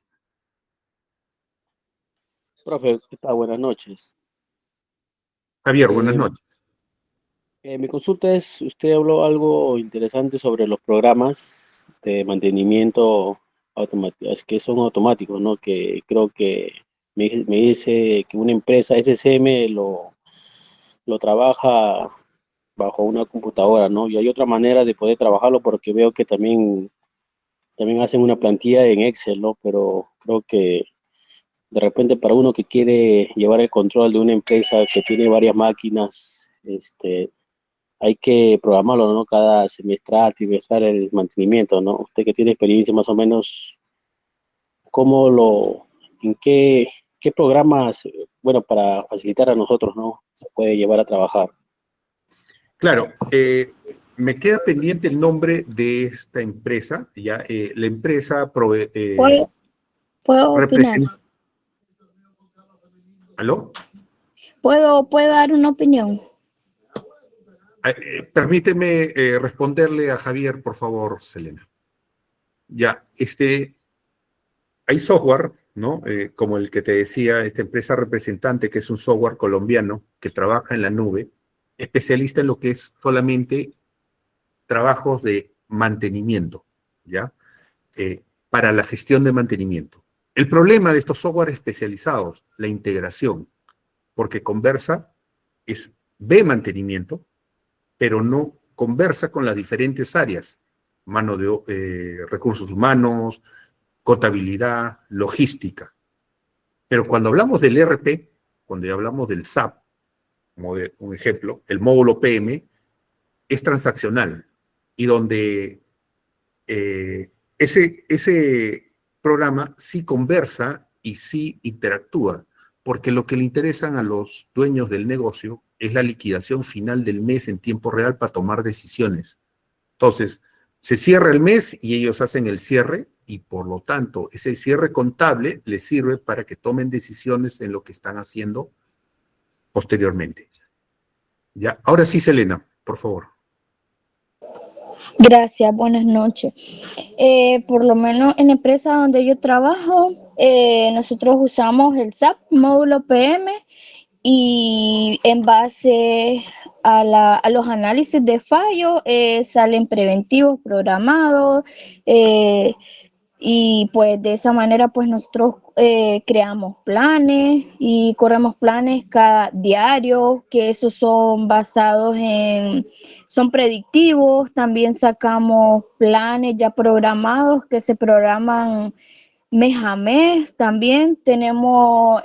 [SPEAKER 10] profe, ¿qué tal? Buenas noches.
[SPEAKER 1] Javier, buenas noches.
[SPEAKER 10] Mi consulta es, usted habló algo interesante sobre los programas de mantenimiento automáticos, que son automáticos, ¿no? Que creo que me dice que una empresa SCM lo trabaja bajo una computadora, ¿no? Y hay otra manera de poder trabajarlo porque veo que también hacen una plantilla en Excel, ¿no? Pero creo que de repente para uno que quiere llevar el control de una empresa que tiene varias máquinas, hay que programarlo, ¿no? Cada semestral, trimestral, el mantenimiento, ¿no? Usted que tiene experiencia más o menos, en qué programas, bueno, para facilitar a nosotros, ¿no? Se puede llevar a trabajar.
[SPEAKER 1] Claro, me queda pendiente el nombre de esta empresa, ya, la empresa
[SPEAKER 4] ¿Puedo opinar?
[SPEAKER 1] ¿Aló?
[SPEAKER 4] ¿Puedo dar una opinión?
[SPEAKER 1] Permíteme responderle a Javier, por favor, Selena. Ya, hay software, ¿no? Como el que te decía, esta empresa representante, que es un software colombiano que trabaja en la nube, especialista en lo que es solamente trabajos de mantenimiento, ¿ya? Para la gestión de mantenimiento. El problema de estos software especializados, la integración, porque conversa, ve mantenimiento, pero no conversa con las diferentes áreas, recursos humanos, contabilidad, logística. Pero cuando hablamos del ERP, cuando ya hablamos del SAP, como de un ejemplo, el módulo PM es transaccional y donde ese programa sí conversa y sí interactúa, porque lo que le interesan a los dueños del negocio es la liquidación final del mes en tiempo real para tomar decisiones. Entonces, se cierra el mes y ellos hacen el cierre y por lo tanto ese cierre contable les sirve para que tomen decisiones en lo que están haciendo posteriormente. Ya, ahora sí, Selena, por favor.
[SPEAKER 4] Gracias, buenas noches. Por lo menos en la empresa donde yo trabajo, nosotros usamos el SAP, módulo PM, y en base a los análisis de fallo salen preventivos programados, y pues de esa manera pues nosotros creamos planes y corremos planes cada diario, que esos son basados son predictivos. También sacamos planes ya programados que se programan mes a mes. También tenemos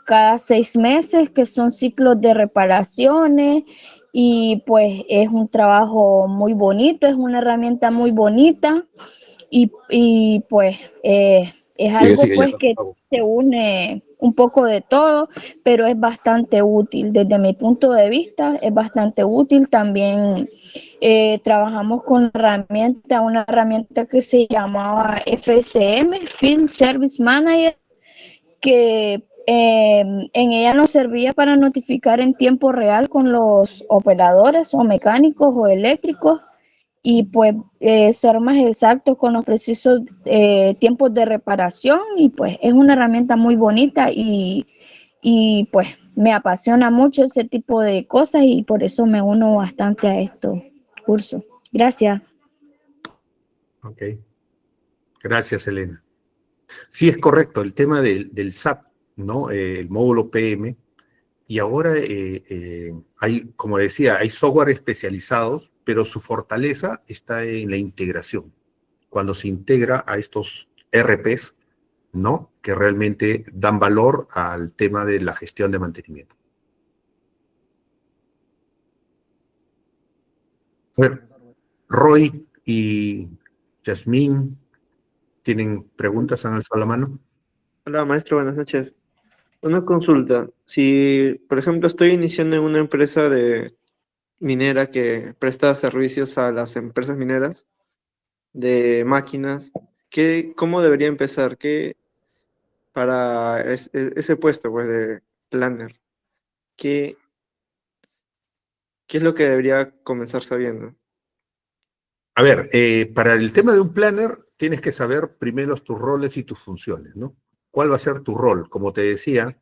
[SPEAKER 4] cada 6 meses, que son ciclos de reparaciones, y pues es un trabajo muy bonito, es una herramienta muy bonita, y pues es algo
[SPEAKER 5] Sigue, ya.
[SPEAKER 4] pues que se une un poco de todo, pero es bastante útil. Desde mi punto de vista es bastante útil. También trabajamos con una herramienta que se llamaba FSM, Field Service Manager, que en ella nos servía para notificar en tiempo real con los operadores o mecánicos o eléctricos, y pues ser más exactos con los precisos tiempos de reparación. Y pues es una herramienta muy bonita, y pues me apasiona mucho ese tipo de cosas, y por eso me uno bastante a estos cursos. Gracias.
[SPEAKER 1] Ok. Gracias, Elena. Sí, es correcto, el tema del SAP, ¿no? El módulo PM. Y ahora hay, como decía, hay software especializados, pero su fortaleza está en la integración. Cuando se integra a estos ERPs, ¿no? Que realmente dan valor al tema de la gestión de mantenimiento. A ver, Roy y Yasmín, ¿tienen preguntas? ¿Han alzado la mano?
[SPEAKER 11] Hola, maestro, buenas noches. Una consulta. Si, por ejemplo, estoy iniciando en una empresa de minera que presta servicios a las empresas mineras de máquinas, ¿cómo debería empezar? Para ese puesto, pues, de planner? ¿Qué, qué es lo que debería comenzar sabiendo?
[SPEAKER 1] A ver, para el tema de un planner, tienes que saber primero tus roles y tus funciones, ¿no? ¿Cuál va a ser tu rol? Como te decía,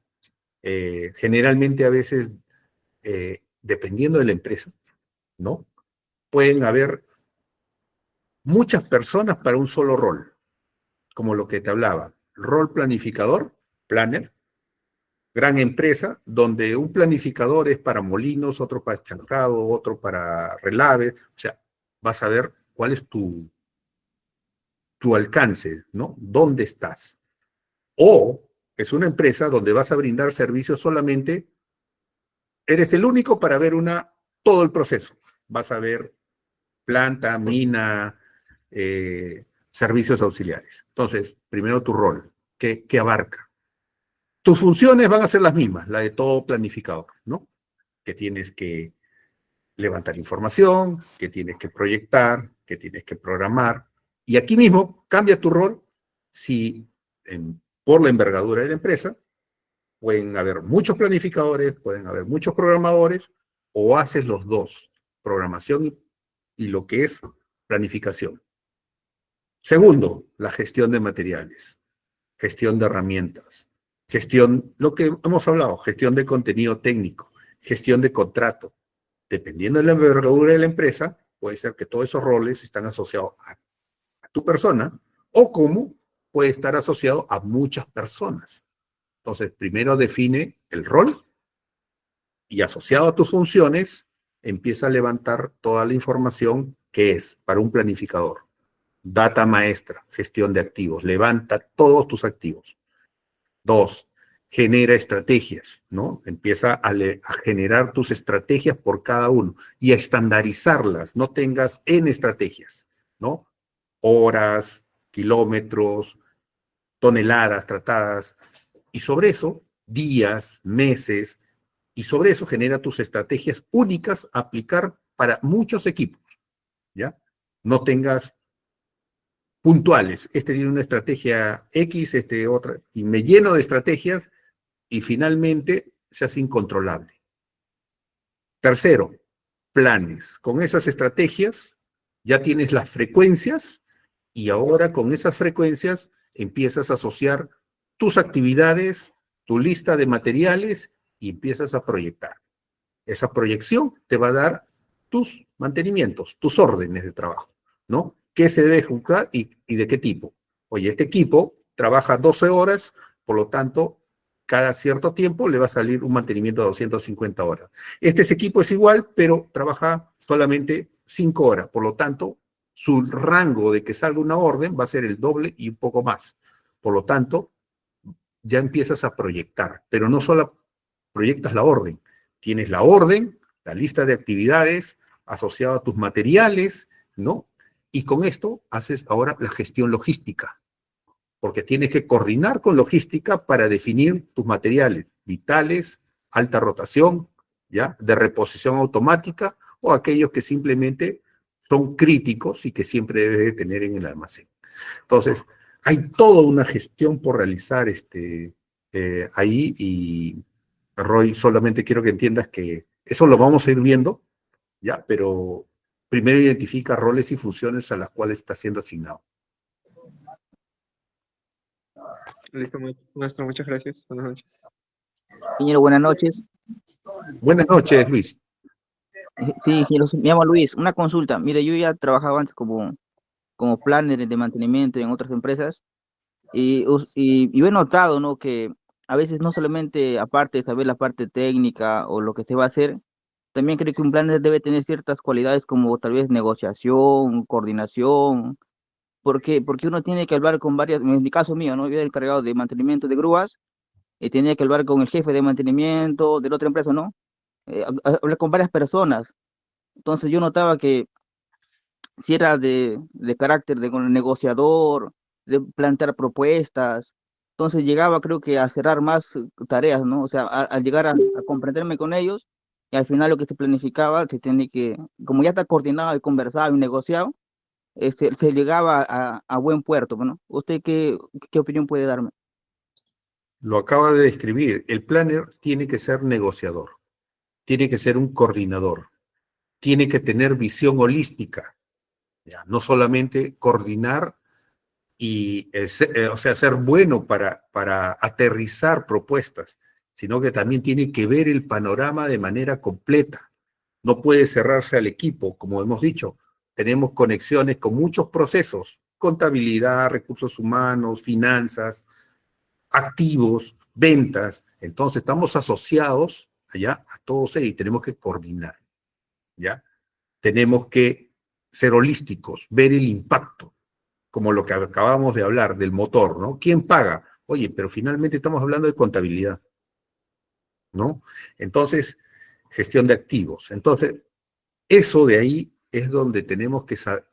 [SPEAKER 1] generalmente a veces, dependiendo de la empresa, ¿no? Pueden haber muchas personas para un solo rol, como lo que te hablaba. Rol planificador, planner, gran empresa, donde un planificador es para molinos, otro para estancado, otro para relave. O sea, vas a ver cuál es tu alcance, ¿no? ¿Dónde estás? O es una empresa donde vas a brindar servicios solamente, eres el único para ver todo el proceso. Vas a ver planta, mina, servicios auxiliares. Entonces, primero tu rol, ¿qué abarca? Tus funciones van a ser las mismas, la de todo planificador, ¿no? Que tienes que levantar información, que tienes que proyectar, que tienes que programar. Y aquí mismo cambia tu rol si por la envergadura de la empresa, pueden haber muchos planificadores, pueden haber muchos programadores, o haces los dos, programación y lo que es planificación. Segundo, la gestión de materiales, gestión de herramientas, gestión, lo que hemos hablado, gestión de contenido técnico, gestión de contrato. Dependiendo de la envergadura de la empresa, puede ser que todos esos roles están asociados a tu persona, o como puede estar asociado a muchas personas. Entonces, primero define el rol y asociado a tus funciones, empieza a levantar toda la información que es para un planificador. Data maestra, gestión de activos, levanta todos tus activos. 2, genera estrategias, ¿no? Empieza a generar tus estrategias por cada uno y a estandarizarlas, no tengas N estrategias, ¿no? Horas, kilómetros, toneladas tratadas, y sobre eso, días, meses, y sobre eso genera tus estrategias únicas a aplicar para muchos equipos, ¿ya? No tengas puntuales, este tiene una estrategia X, este otra, y me lleno de estrategias y finalmente se hace incontrolable. Tercero, planes. Con esas estrategias ya tienes las frecuencias y ahora con esas frecuencias empiezas a asociar tus actividades, tu lista de materiales y empiezas a proyectar. Esa proyección te va a dar tus mantenimientos, tus órdenes de trabajo, ¿no? ¿Qué se debe ejecutar y de qué tipo? Oye, este equipo trabaja 12 horas, por lo tanto, cada cierto tiempo le va a salir un mantenimiento de 250 horas. Este equipo es igual, pero trabaja solamente 5 horas, por lo tanto, su rango de que salga una orden va a ser el doble y un poco más. Por lo tanto, ya empiezas a proyectar, pero no solo proyectas la orden, tienes la orden, la lista de actividades asociada a tus materiales, ¿no? Y con esto haces ahora la gestión logística, porque tienes que coordinar con logística para definir tus materiales vitales, alta rotación, ¿ya? De reposición automática, o aquellos que simplemente son críticos y que siempre debes de tener en el almacén. Entonces, hay toda una gestión por realizar ahí, y Roy, solamente quiero que entiendas que eso lo vamos a ir viendo, ¿ya? Pero primero identifica roles y funciones a las cuales está siendo asignado.
[SPEAKER 11] Listo, maestro, muchas gracias. Buenas noches.
[SPEAKER 12] Ingeniero, buenas noches.
[SPEAKER 1] Buenas noches, Luis.
[SPEAKER 12] Sí, me llamo Luis. Una consulta. Mire, yo ya trabajaba antes como planner de mantenimiento en otras empresas y he notado, ¿no? Que a veces no solamente, aparte de saber la parte técnica o lo que se va a hacer, también creo que un planner debe tener ciertas cualidades como tal vez negociación, coordinación, porque uno tiene que hablar con varias, en mi caso mío, ¿no? Yo era el encargado de mantenimiento de grúas y tenía que hablar con el jefe de mantenimiento de la otra empresa, ¿no? Hablar con varias personas. Entonces yo notaba que si era de carácter de con el negociador, de plantear propuestas, entonces llegaba creo que a cerrar más tareas, ¿no? O sea, al llegar a comprenderme con ellos, y al final lo que se planificaba, se tiene que, como ya está coordinado y conversado y negociado, se llegaba a buen puerto, ¿no? ¿Usted qué opinión puede darme?
[SPEAKER 1] Lo acaba de describir. El planner tiene que ser negociador, tiene que ser un coordinador, tiene que tener visión holística, ¿ya? No solamente coordinar y ser bueno para aterrizar propuestas, sino que también tiene que ver el panorama de manera completa. No puede cerrarse al equipo, como hemos dicho. Tenemos conexiones con muchos procesos, contabilidad, recursos humanos, finanzas, activos, ventas. Entonces estamos asociados allá a todos ellos y tenemos que coordinar, ¿ya? Tenemos que ser holísticos, ver el impacto, como lo que acabamos de hablar del motor, ¿no? ¿Quién paga? Oye, pero finalmente estamos hablando de contabilidad, ¿no? Entonces, gestión de activos. Entonces, eso de ahí es donde tenemos que saber,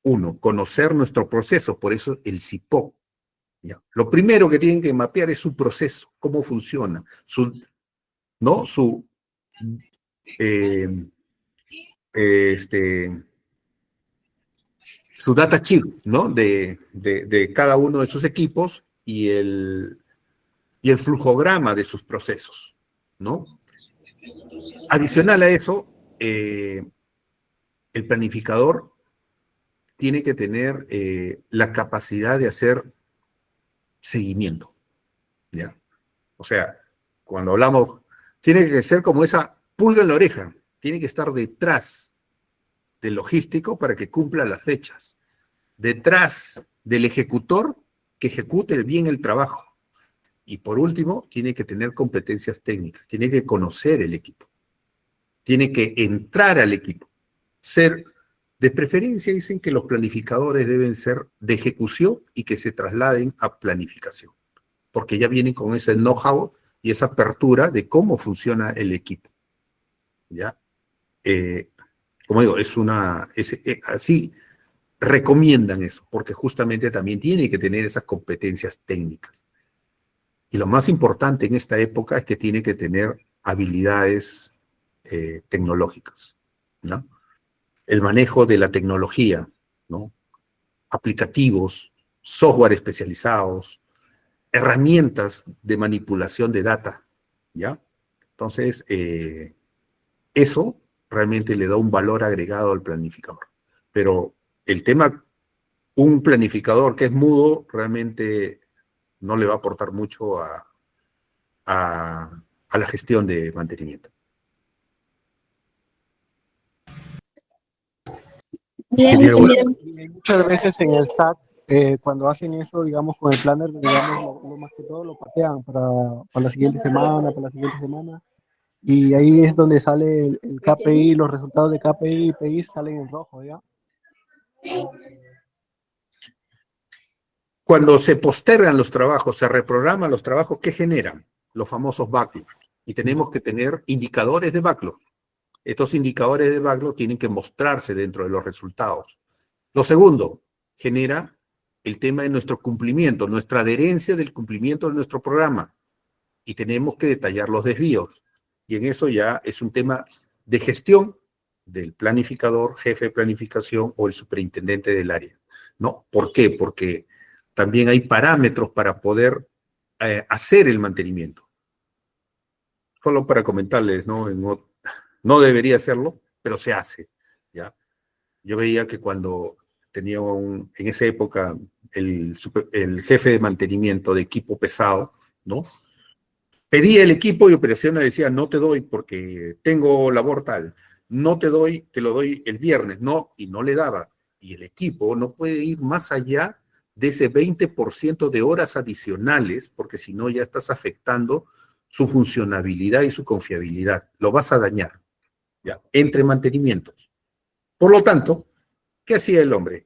[SPEAKER 1] uno, conocer nuestro proceso, por eso el CIPOC. ¿Ya? Lo primero que tienen que mapear es su proceso, cómo funciona, su data chip, ¿no? De cada uno de sus equipos, y el flujograma de sus procesos, ¿no? Adicional a eso, el planificador tiene que tener la capacidad de hacer seguimiento, ¿ya? O sea, cuando hablamos, tiene que ser como esa pulga en la oreja, tiene que estar detrás del logístico para que cumpla las fechas, detrás del ejecutor que ejecute bien el trabajo. Y por último, tiene que tener competencias técnicas, tiene que conocer el equipo, tiene que entrar al equipo, ser, de preferencia dicen que los planificadores deben ser de ejecución y que se trasladen a planificación, porque ya vienen con ese know-how y esa apertura de cómo funciona el equipo, ¿ya? Como digo, así recomiendan eso, porque justamente también tiene que tener esas competencias técnicas. Y lo más importante en esta época es que tiene que tener habilidades tecnológicas, ¿no? El manejo de la tecnología, ¿no? Aplicativos, software especializados, herramientas de manipulación de data, ¿ya? Entonces, eso realmente le da un valor agregado al planificador. Pero el tema, un planificador que es mudo, realmente no le va a aportar mucho a la gestión de mantenimiento.
[SPEAKER 3] Bien, ingeniero.
[SPEAKER 7] Muchas veces en el SAT, cuando hacen eso, digamos, con el planner, digamos, lo más que todo lo patean para la siguiente semana, para la siguiente semana. Y ahí es donde sale el KPI, los resultados de KPI y PI salen en rojo, ¿ya?
[SPEAKER 1] Cuando se postergan los trabajos, se reprograman los trabajos, ¿qué generan? Los famosos backlogs. Y tenemos que tener indicadores de backlog. Estos indicadores de backlog tienen que mostrarse dentro de los resultados. Lo segundo, genera el tema de nuestro cumplimiento, nuestra adherencia del cumplimiento de nuestro programa. Y tenemos que detallar los desvíos. Y en eso ya es un tema de gestión del planificador, jefe de planificación o el superintendente del área, ¿no? ¿Por qué? Porque también hay parámetros para poder hacer el mantenimiento. Solo para comentarles, ¿no? No debería hacerlo, pero se hace, ¿ya? Yo veía que cuando tenía en esa época el jefe de mantenimiento de equipo pesado, ¿no? Pedía el equipo y operaciones decía, no te doy porque tengo labor tal, no te doy, te lo doy el viernes, no, y no le daba. Y el equipo no puede ir más allá de ese 20% de horas adicionales, porque si no ya estás afectando su funcionabilidad y su confiabilidad. Lo vas a dañar, ¿ya? Entre mantenimientos. Por lo tanto, ¿qué hacía el hombre?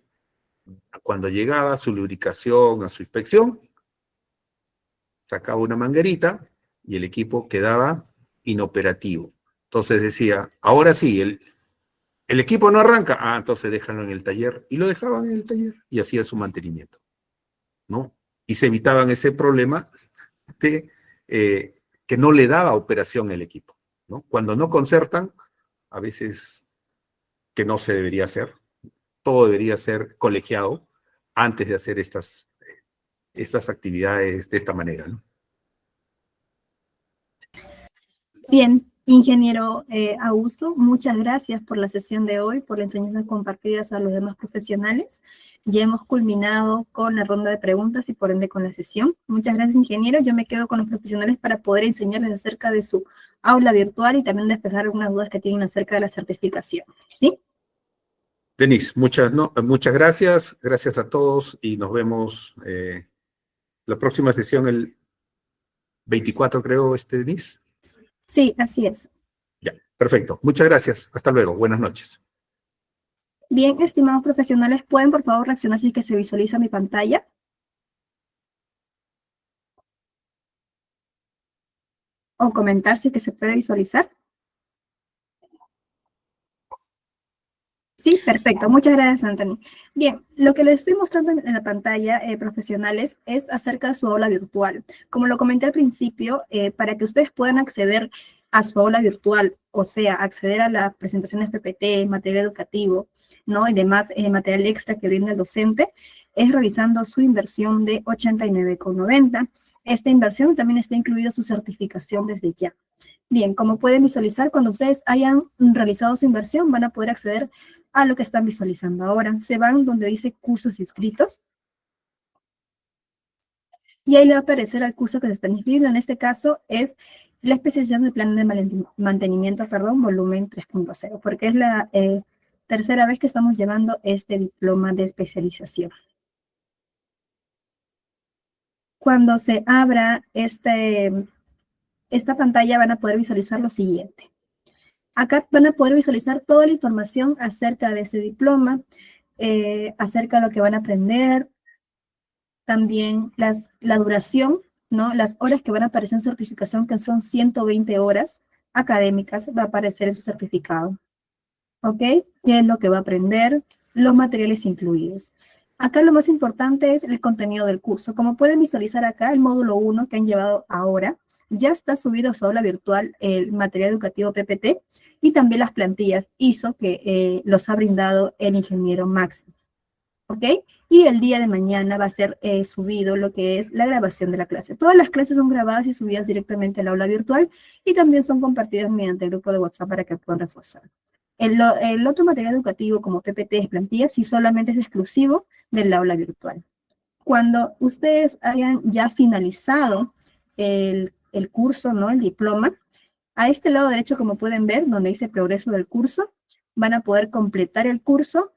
[SPEAKER 1] Cuando llegaba a su lubricación, a su inspección, sacaba una manguerita y el equipo quedaba inoperativo. Entonces decía, ahora sí, el equipo no arranca, entonces déjalo en el taller. Y lo dejaban en el taller y hacía su mantenimiento, ¿no? Y se evitaban ese problema de que no le daba operación el equipo, ¿no? Cuando no concertan, a veces que no se debería hacer, todo debería ser colegiado antes de hacer estas actividades de esta manera, ¿no?
[SPEAKER 3] Bien, ingeniero Augusto, muchas gracias por la sesión de hoy, por las enseñanzas compartidas a los demás profesionales. Ya hemos culminado con la ronda de preguntas y por ende con la sesión. Muchas gracias, ingeniero. Yo me quedo con los profesionales para poder enseñarles acerca de su aula virtual y también despejar algunas dudas que tienen acerca de la certificación, ¿sí?
[SPEAKER 1] Denise, muchas gracias. Gracias a todos y nos vemos la próxima sesión el 24, creo, Denise.
[SPEAKER 3] Sí, así es.
[SPEAKER 1] Ya, perfecto. Muchas gracias. Hasta luego. Buenas noches.
[SPEAKER 3] Bien, estimados profesionales, ¿pueden por favor reaccionar si es que se visualiza mi pantalla? O comentar si es que se puede visualizar. Sí, perfecto. Muchas gracias, Anthony. Bien, lo que les estoy mostrando en la pantalla, profesionales, es acerca de su aula virtual. Como lo comenté al principio, para que ustedes puedan acceder a su aula virtual, o sea, acceder a las presentaciones PPT, material educativo, ¿no? Y demás material extra que brinda el docente,
[SPEAKER 13] es realizando su inversión de 89,90. Esta inversión también está incluida su certificación desde ya. Bien, como pueden visualizar, cuando ustedes hayan realizado su inversión, van a poder acceder a lo que están visualizando ahora. Se van donde dice cursos inscritos. Y ahí le va a aparecer al curso que se están inscribiendo. En este caso es la especialización de plan de mantenimiento, volumen 3.0, porque es la tercera vez que estamos llevando este diploma de especialización. Cuando se abra esta pantalla van a poder visualizar lo siguiente. Acá van a poder visualizar toda la información acerca de este diploma, acerca de lo que van a aprender, también la duración, ¿no? Las horas que van a aparecer en su certificación, que son 120 horas académicas, va a aparecer en su certificado. ¿Ok? ¿Qué es lo que va a aprender? Los materiales incluidos. Acá lo más importante es el contenido del curso. Como pueden visualizar acá, el módulo 1 que han llevado ahora, ya está subido a su aula virtual el material educativo PPT y también las plantillas ISO que los ha brindado el ingeniero Máximo. ¿Ok? Y el día de mañana va a ser subido lo que es la grabación de la clase. Todas las clases son grabadas y subidas directamente al aula virtual y también son compartidas mediante el grupo de WhatsApp para que puedan reforzar. El otro material educativo como PPT, plantillas, sí solamente es exclusivo del aula virtual. Cuando ustedes hayan ya finalizado el curso, ¿no? El diploma, a este lado derecho, como pueden ver, donde dice progreso del curso, van a poder completar el curso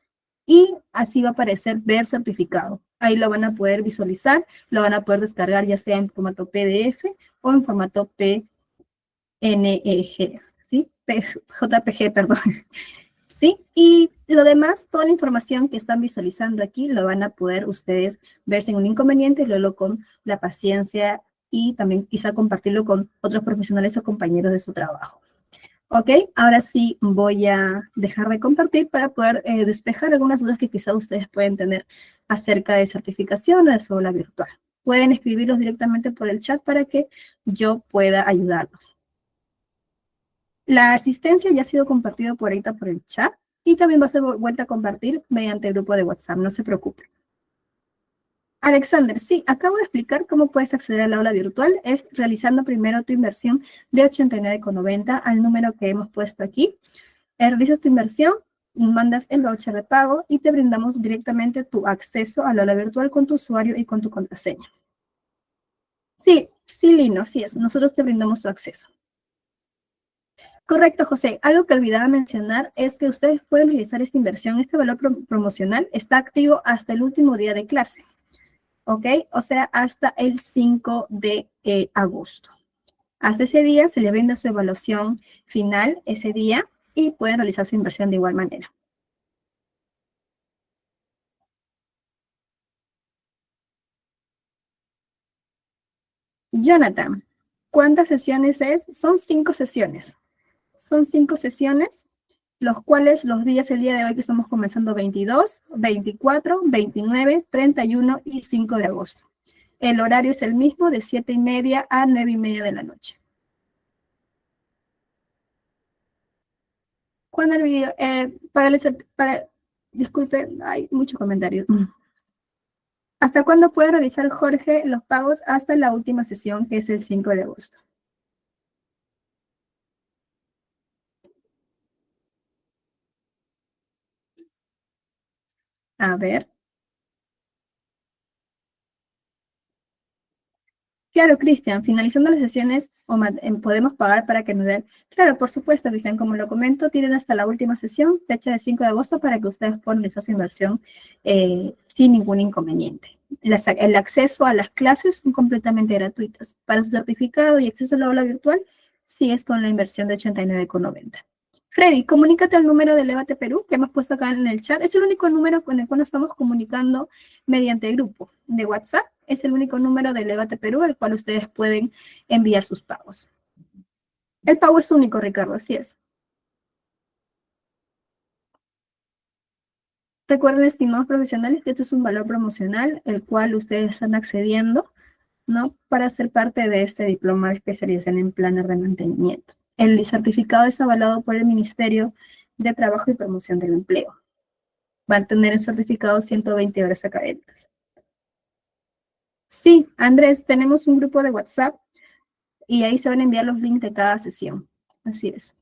[SPEAKER 13] y así va a aparecer ver certificado. Ahí lo van a poder visualizar, lo van a poder descargar ya sea en formato PDF o en formato PNG, ¿sí? JPG, perdón. ¿Sí? Y lo demás, toda la información que están visualizando aquí, lo van a poder ustedes ver sin un inconveniente, luego con la paciencia y también quizá compartirlo con otros profesionales o compañeros de su trabajo. Ok, ahora sí voy a dejar de compartir para poder despejar algunas dudas que quizá ustedes pueden tener acerca de certificación o de su aula virtual. Pueden escribirlos directamente por el chat para que yo pueda ayudarlos. La asistencia ya ha sido compartida por ahorita por el chat y también va a ser vuelta a compartir mediante el grupo de WhatsApp, no se preocupen. Alexander, sí, acabo de explicar cómo puedes acceder al aula virtual. Es realizando primero tu inversión de 89,90 al número que hemos puesto aquí. Realizas tu inversión, mandas el voucher de pago y te brindamos directamente tu acceso al aula virtual con tu usuario y con tu contraseña. Sí, sí, Lino, sí es. Nosotros te brindamos tu acceso. Correcto, José. Algo que olvidaba mencionar es que ustedes pueden realizar esta inversión. Este valor promocional está activo hasta el último día de clase. ¿Ok? O sea, hasta el 5 de agosto. Hasta ese día se le brinda su evaluación final ese día y pueden realizar su inversión de igual manera. Jonathan, ¿cuántas sesiones es? Son 5 sesiones. Son 5 sesiones, los cuales los días, el día de hoy que estamos comenzando 22, 24, 29, 31 y 5 de agosto. El horario es el mismo, de 7:30 a 9:30 de la noche. ¿Cuándo el video? Disculpe, hay muchos comentarios. ¿Hasta cuándo puede realizar Jorge los pagos? Hasta la última sesión, que es el 5 de agosto. A ver. Claro, Cristian, finalizando las sesiones podemos pagar para que nos den. Claro, por supuesto, Cristian, como lo comento, tienen hasta la última sesión, fecha de 5 de agosto, para que ustedes puedan realizar su inversión sin ningún inconveniente. El acceso a las clases son completamente gratuitas. Para su certificado y acceso a la aula virtual, sí es con la inversión de 89,90. Freddy, comunícate al número de Elevate Perú que hemos puesto acá en el chat. Es el único número con el cual nos estamos comunicando mediante grupo de WhatsApp. Es el único número de Elevate Perú al cual ustedes pueden enviar sus pagos. El pago es único, Ricardo, así es. Recuerden, estimados profesionales, que esto es un valor promocional, el cual ustedes están accediendo, ¿no? Para ser parte de este diploma de especialización en planner de mantenimiento. El certificado es avalado por el Ministerio de Trabajo y Promoción del Empleo. van a tener un certificado 120 horas académicas. Sí, Andrés, tenemos un grupo de WhatsApp y ahí se van a enviar los links de cada sesión. Así es.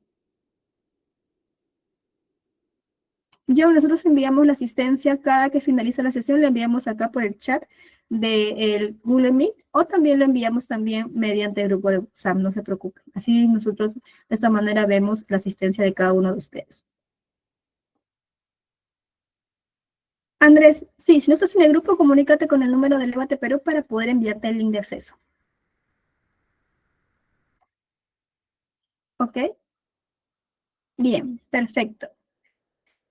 [SPEAKER 13] Nosotros enviamos la asistencia cada que finaliza la sesión, le enviamos acá por el chat del Google Meet, o también lo enviamos también mediante el grupo de WhatsApp, no se preocupen. Así nosotros de esta manera vemos la asistencia de cada uno de ustedes. Andrés, sí, si no estás en el grupo, comunícate con el número del Levate Perú para poder enviarte el link de acceso. ¿Ok? Bien, perfecto.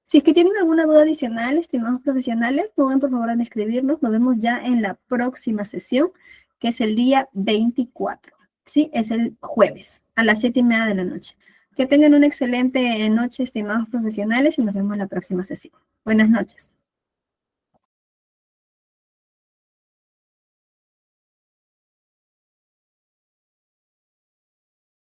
[SPEAKER 13] Si es que tienen alguna duda adicional, estimados profesionales, no duden por favor en escribirnos. Nos vemos ya en la próxima sesión, que es el día 24. Sí, es el jueves, a las 7:30 de la noche. Que tengan una excelente noche, estimados profesionales, y nos vemos en la próxima sesión. Buenas noches.